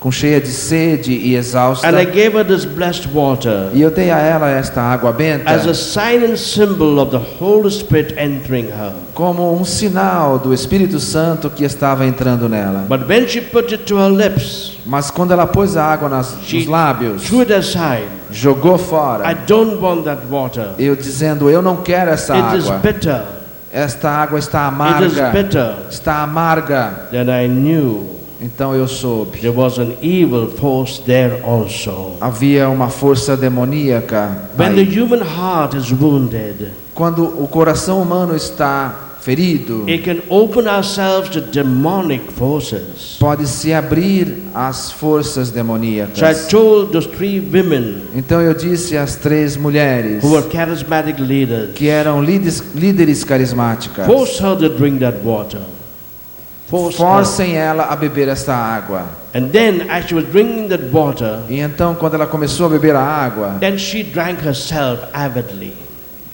com cheia de sede e exausta. And I gave her this blessed water E eu dei a ela esta água benta as a sign and symbol of the Holy Spirit entering her. como um sinal do Espírito Santo que estava entrando nela. But when she put it to her lips, Mas quando ela pôs a água nos lábios, threw it aside. jogou I fora. don't want that water. Eu dizendo, eu não quero essa It is água. bitter. Esta água está It is amarga. bitter. Está amarga. Then I knew Então eu soube. there was an evil force there also. Havia uma força demoníaca When the aí. human heart is wounded, Quando o coração humano está ferido, it can open ourselves to demonic forces. pode se abrir às forças So I demoníacas. told those 3 women Então eu disse às 3 mulheres who were charismatic leaders, que eram líderes carismáticas, force her to drink that water. Force her. forcem ela a beber esta água. And then as she was drinking that water, E então quando ela começou a beber a água, then she drank herself avidly.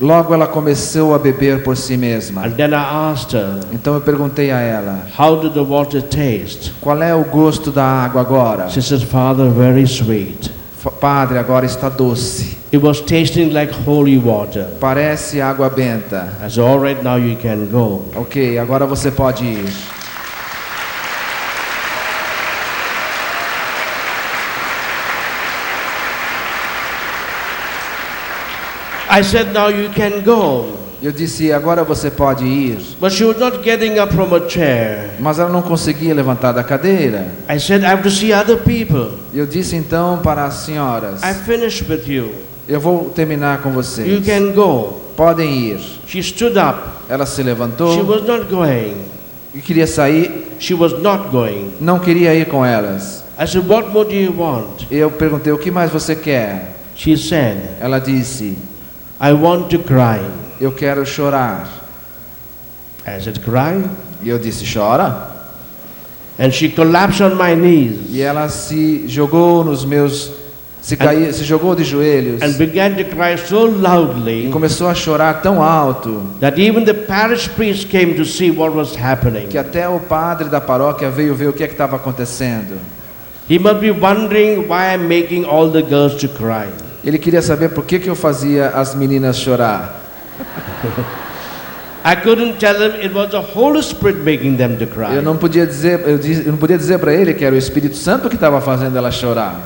logo ela começou a beber por si mesma. And then I asked her, Então eu perguntei a ela, how did the water taste? qual é o gosto da água agora? She says, Father, very sweet. Padre, agora está doce. It was tasting like holy water. Parece água benta. I said, all right, now you can go. Ok, agora você pode ir. I said, now you can go. Eu disse, agora você pode ir. But she was not getting up from a chair. Mas ela não conseguia levantar da cadeira. I said, I have to see other people. Eu disse então para as senhoras, I finished with you. eu vou terminar com You vocês. can go. Podem ir. She stood up. Ela se She levantou was not going. e queria sair. She was not going. Não queria ir com elas. I said, what more do you want? Eu perguntei, o que mais você quer? She said, Ela disse, I want to cry. eu quero chorar. I said, cry? E eu disse, chora? And she collapsed on my knees E ela se jogou nos meus, se jogou de joelhos and began to cry so e loudly começou a chorar tão alto that even the parish priest came to see what was happening. que até o padre da paróquia veio ver o que estava acontecendo. He must be wondering why I'm making all the girls to cry. Ele queria saber por que eu fazia as meninas chorar. I couldn't tell him it was the Holy Spirit making them to cry. Eu não podia dizer para ele que era o Espírito Santo que estava fazendo ela chorar,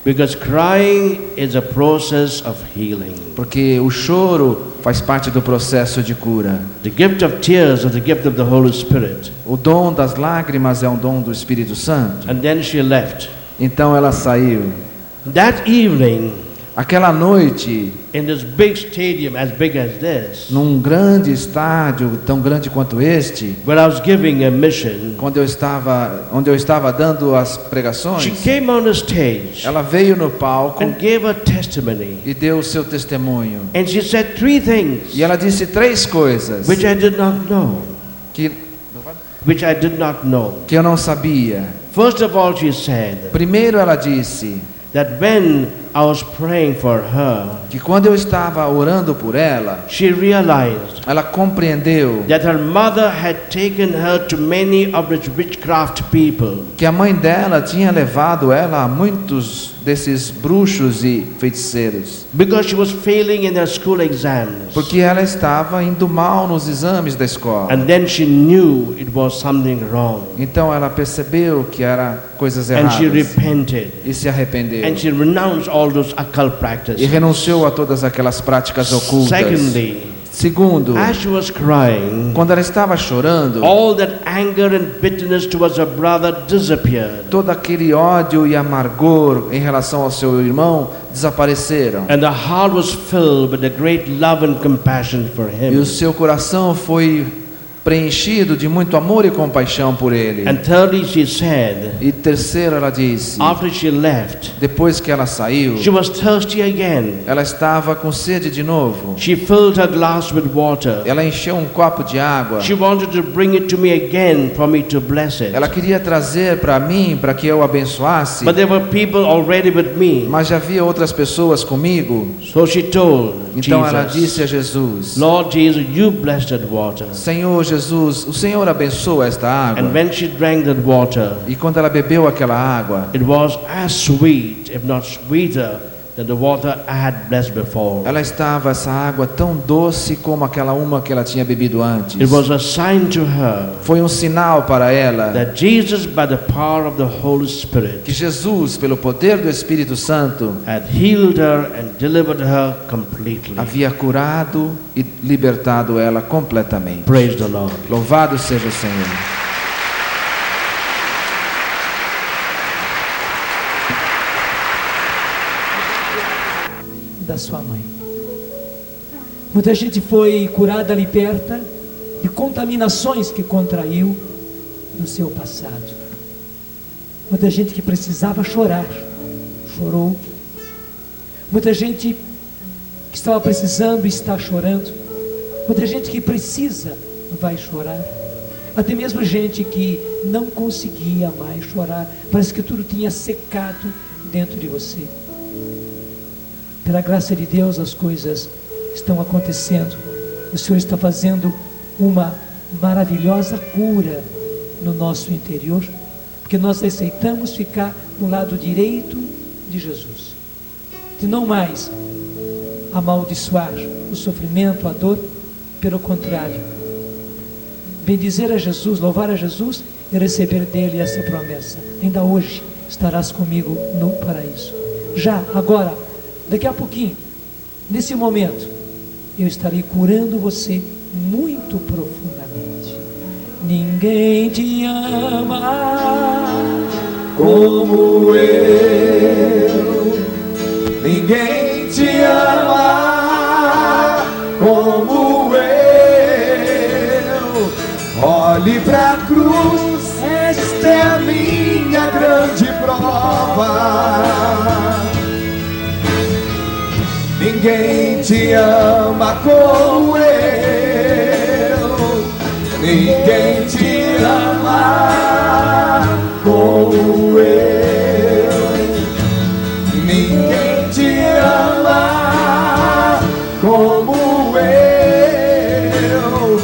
Because crying is a process of healing. porque o choro faz parte do processo de cura. The gift of tears is the gift of the Holy Spirit. O dom das lágrimas é um dom do Espírito Santo. And then she left. Então ela saiu. That evening, Aquela noite, in this big stadium as big as this, num grande estádio, tão grande quanto este, where I was giving a mission, onde eu estava dando as she pregações, came on the stage ela veio no palco and gave a testimony. e deu o seu testemunho. And she said three things E ela disse 3 coisas which I did not know. que eu não sabia. First of all, she said Primeiro, ela disse that when I was praying for her, que quando eu estava orando por ela, she realized ela compreendeu that her mother had taken her to many of the witchcraft people. que a mãe dela tinha levado ela a muitos desses bruxos e feiticeiros, Because she was failing in her school exams. porque ela estava indo mal nos exames da escola. And then she knew it was something wrong. Então ela percebeu que era coisas And she erradas repented. e se arrependeu And she renounced all those occult e practices. renunciou a todas aquelas práticas ocultas. Secondly, Segundo, as she was crying, quando ela estava chorando, all that anger and bitterness towards her brother disappeared. todo aquele ódio e amargor em relação ao seu irmão desapareceram. And the heart was filled with a great love and compassion for E him. o seu coração foi preenchido de muito amor e compaixão por ele. And thirdly, she said, E terceiro, ela disse, after she left, depois que ela saiu, she was thirsty again. ela estava com sede de novo. She filled her glass with water. Ela encheu um copo de água. She wanted to bring it to me again for me to bless it. Ela queria trazer para mim, para que eu abençoasse, But there were people already with me. mas já havia outras pessoas comigo. So she told Então ela Jesus, disse a Jesus, Lord Jesus, you blessed that water. Senhor Jesus, o Senhor abençoa esta água. And when she drank that water, E quando ela bebeu aquela água, it was as sweet, if not sweeter, than the water I had blessed before. ela estava, essa água, tão doce como aquela uma que ela tinha bebido antes. It was a sign to her Foi um sinal para ela that Jesus, by the power of the Holy Spirit, que Jesus, pelo poder do Espírito Santo, had healed her and delivered her completely. havia curado e libertado ela completamente. Praise the Lord. Louvado seja o Senhor. Da sua mãe. Muita gente foi curada, liberta de contaminações que contraiu no seu passado. Muita gente que precisava chorar, chorou. Muita gente que estava precisando e está chorando. Muita gente que precisa vai chorar. Até mesmo gente que não conseguia mais chorar. Parece que tudo tinha secado dentro de você. Pela graça de Deus, as coisas estão acontecendo. O Senhor está fazendo uma maravilhosa cura no nosso interior, porque nós aceitamos ficar no lado direito de Jesus, de não mais amaldiçoar o sofrimento, a dor. Pelo contrário, bendizer a Jesus, louvar a Jesus e receber dele essa promessa: ainda hoje estarás comigo no paraíso. Já, agora, daqui a pouquinho, nesse momento, eu estarei curando você muito profundamente. Ninguém te ama como eu. Ninguém te ama como eu. Olhe pra cruz, esta é a minha grande prova. Ninguém te ama como eu. Ninguém te ama como eu. Ninguém te ama como eu.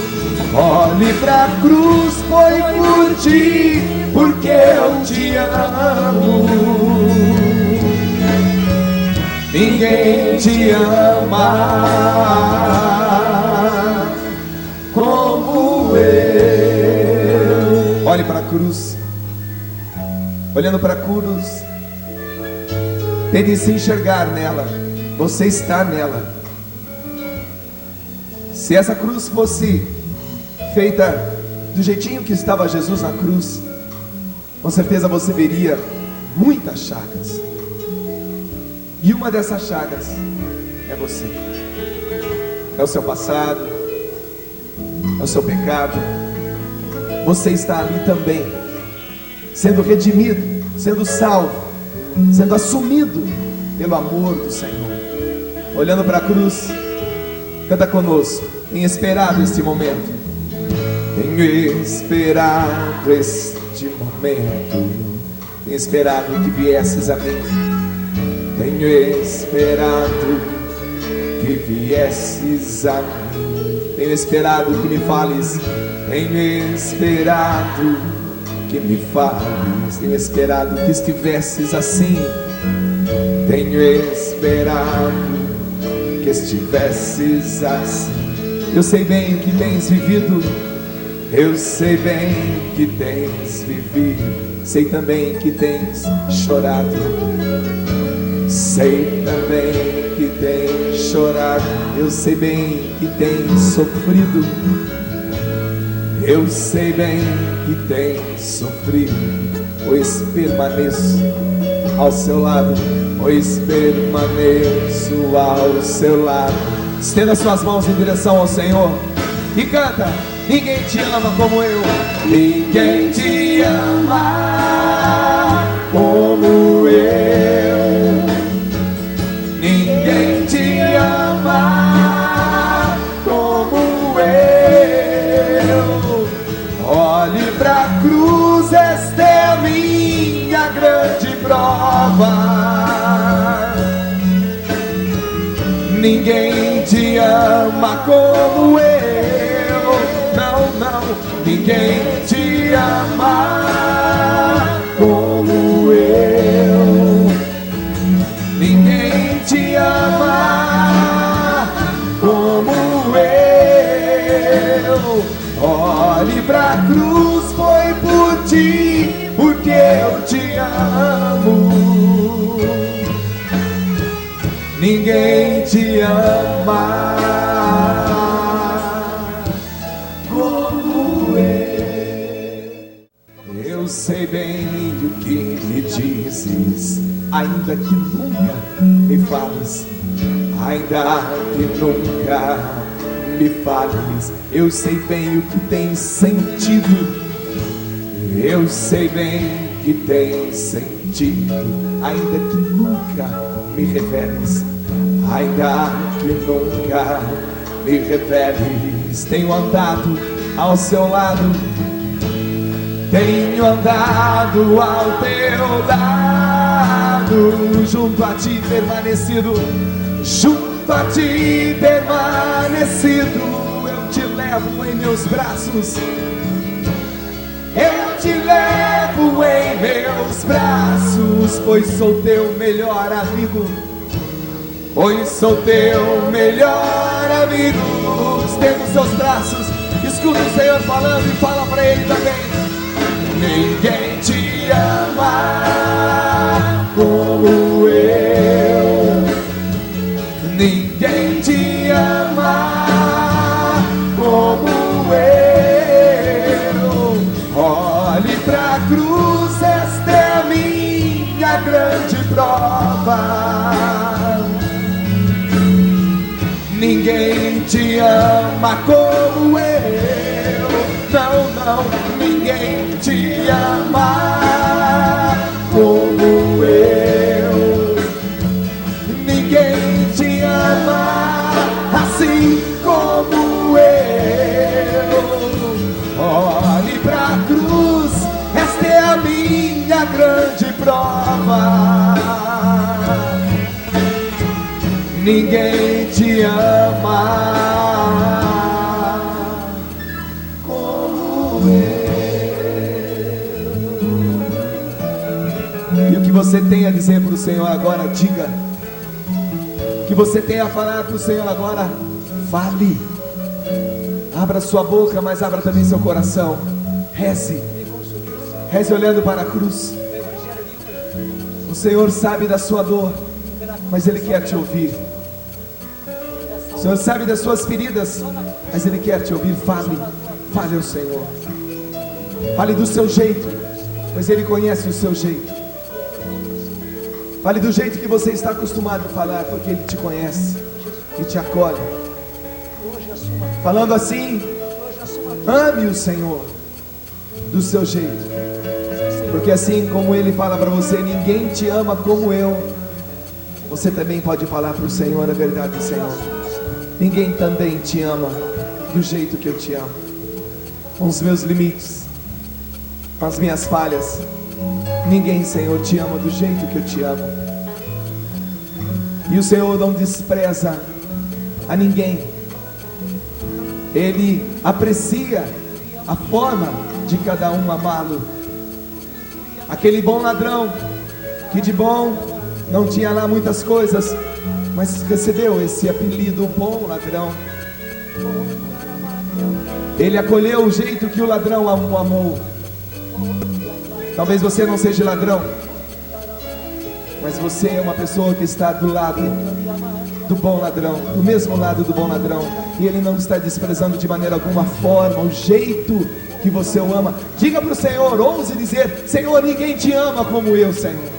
Olhe pra cruz, foi por ti, porque eu te amo. Ninguém te ama como eu. Olhe para a cruz. Olhando para a cruz, tente se enxergar nela. Você está nela. Se essa cruz fosse feita do jeitinho que estava Jesus na cruz, com certeza você veria muitas chagas. E uma dessas chagas é você. É o seu passado, é o seu pecado. Você está ali também, sendo redimido, sendo salvo, sendo assumido pelo amor do Senhor. Olhando para a cruz, canta conosco. Tenho esperado este momento. Tenho esperado este momento. Tenho esperado que viesses a mim. Tenho esperado que viesses a mim. Tenho esperado que me fales. Tenho esperado que me fales. Tenho esperado que estivesses assim. Tenho esperado que estivesses assim. Eu sei bem o que tens vivido. Eu sei bem que tens vivido. Sei também que tens chorado. Sei também que tens chorado. Eu sei bem que tens sofrido. Eu sei bem que tens sofrido. Pois permaneço ao seu lado. Pois permaneço ao seu lado. Estenda suas mãos em direção ao Senhor e canta. Ninguém te ama como eu. Ninguém te ama como eu. Ninguém te ama como eu. Olhe pra cruz, esta é a minha grande prova. Ninguém te ama como eu. Não, não. Ninguém te ama como eu. Ninguém te ama como eu. Olhe pra cruz, foi por ti, porque eu te amo. Ninguém te ama como eu. Eu sei bem o que me dizes, ainda que nunca me fales. Ainda que nunca me fales. Eu sei bem o que tens sentido. Eu sei bem que tens sentido. Ainda que nunca me reveles. Ainda que nunca me reveles. Tenho andado ao seu lado. Tenho andado ao teu lado. Junto a ti permanecido. Junto a ti permanecido. Eu te levo em meus braços. Eu te levo em meus braços. Pois sou teu melhor amigo. Pois sou teu melhor amigo. Estenda os seus braços. Escuta o Senhor falando e fala para Ele também. Ninguém te ama como eu. Ninguém te ama como eu. Olhe pra cruz, esta é a minha grande prova. Ninguém te ama como eu. Não, não. Ninguém te ama como eu. Ninguém te ama assim como eu. Olhe pra cruz, esta é a minha grande prova. Ninguém te ama como eu. E o que você tem a dizer para o Senhor agora, diga. O que você tem a falar para o Senhor agora, fale. Abra sua boca, mas abra também seu coração. Reze. Reze olhando para a cruz. O Senhor sabe da sua dor, mas Ele quer te ouvir. O Senhor sabe das suas feridas, mas Ele quer te ouvir. Fale, fale ao Senhor. Fale do seu jeito, pois Ele conhece o seu jeito. Fale do jeito que você está acostumado a falar, porque Ele te conhece e te acolhe. Falando assim, ame o Senhor do seu jeito, porque assim como Ele fala para você, ninguém te ama como eu. Você também pode falar para o Senhor a verdade: Senhor, ninguém também te ama do jeito que eu te amo, com os meus limites, com as minhas falhas. Ninguém, Senhor, te ama do jeito que eu te amo. E o Senhor não despreza a ninguém. Ele aprecia a forma de cada um amá-lo. Aquele bom ladrão, que de bom não tinha lá muitas coisas, mas recebeu esse apelido, bom ladrão. Ele acolheu o jeito que o ladrão o amou. Talvez você não seja ladrão, mas você é uma pessoa que está do lado do bom ladrão, do mesmo lado do bom ladrão, e Ele não está desprezando de maneira alguma a forma, o jeito que você o ama. Diga para o Senhor, ouse dizer: Senhor, ninguém te ama como eu, Senhor.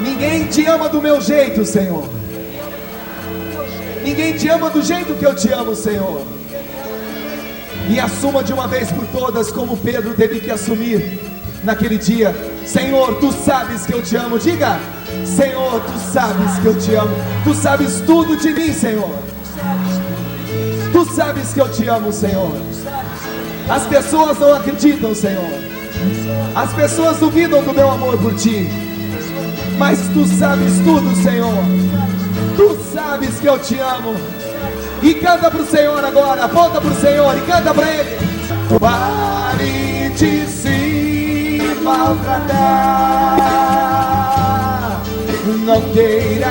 Ninguém te ama do meu jeito, Senhor. Ninguém te ama do jeito que eu te amo, Senhor. E assuma de uma vez por todas, como Pedro teve que assumir naquele dia: Senhor, Tu sabes que eu te amo. Diga: Senhor, Tu sabes que eu te amo. Tu sabes tudo de mim, Senhor. Tu sabes que eu te amo, Senhor. As pessoas não acreditam, Senhor. As pessoas duvidam do meu amor por Ti, mas Tu sabes tudo, Senhor. Tu sabes que eu te amo. E canta para o Senhor agora, aponta para o Senhor e canta para Ele. Pare de se maltratar, não queira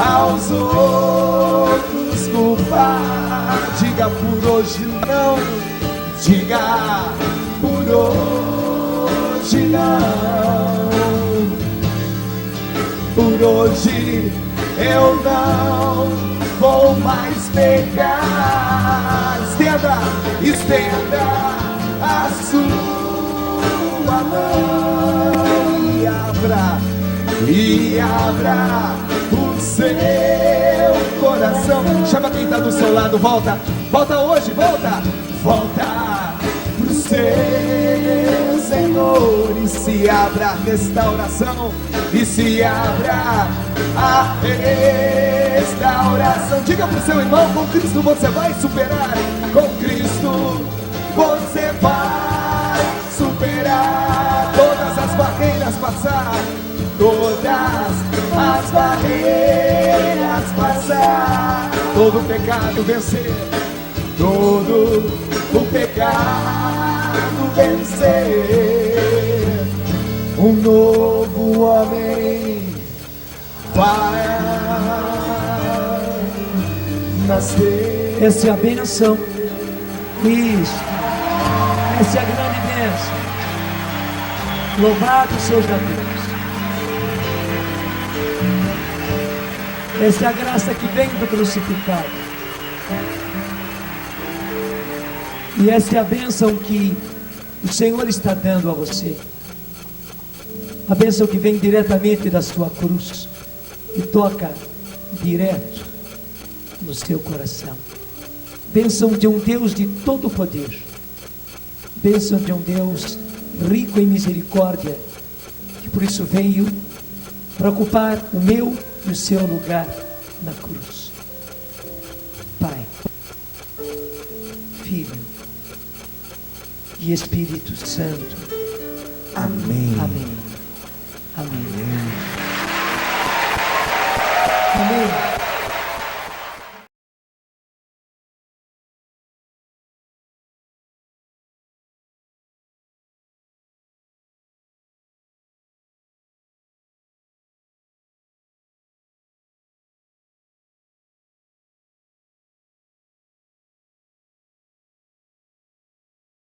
aos outros culpar. Diga por hoje não, diga por hoje não. Por hoje eu não vou mais pecar. Estenda a sua mão e abra o seu coração. Chama quem está do seu lado, volta hoje, volta pro seu Senhor, e se abra a restauração, e se abra a restauração. Diga pro seu irmão: com Cristo você vai superar. Com Cristo você vai superar todas as barreiras, passar todas as barreiras, passar todo o pecado, vencer todo o pecado, vencer. Um novo homem vai nascer. Essa é a bênção. Isso. Essa é a grande bênção. Louvado seja Deus. Essa é a graça que vem do crucificado. E essa é a bênção que o Senhor está dando a você. A bênção que vem diretamente da sua cruz e toca direto no seu coração. Bênção de um Deus de todo poder. Bênção de um Deus rico em misericórdia, que por isso veio para ocupar o meu e o seu lugar na cruz. Pai, Filho e Espírito Santo. Amém. Amém. Amém. Amém.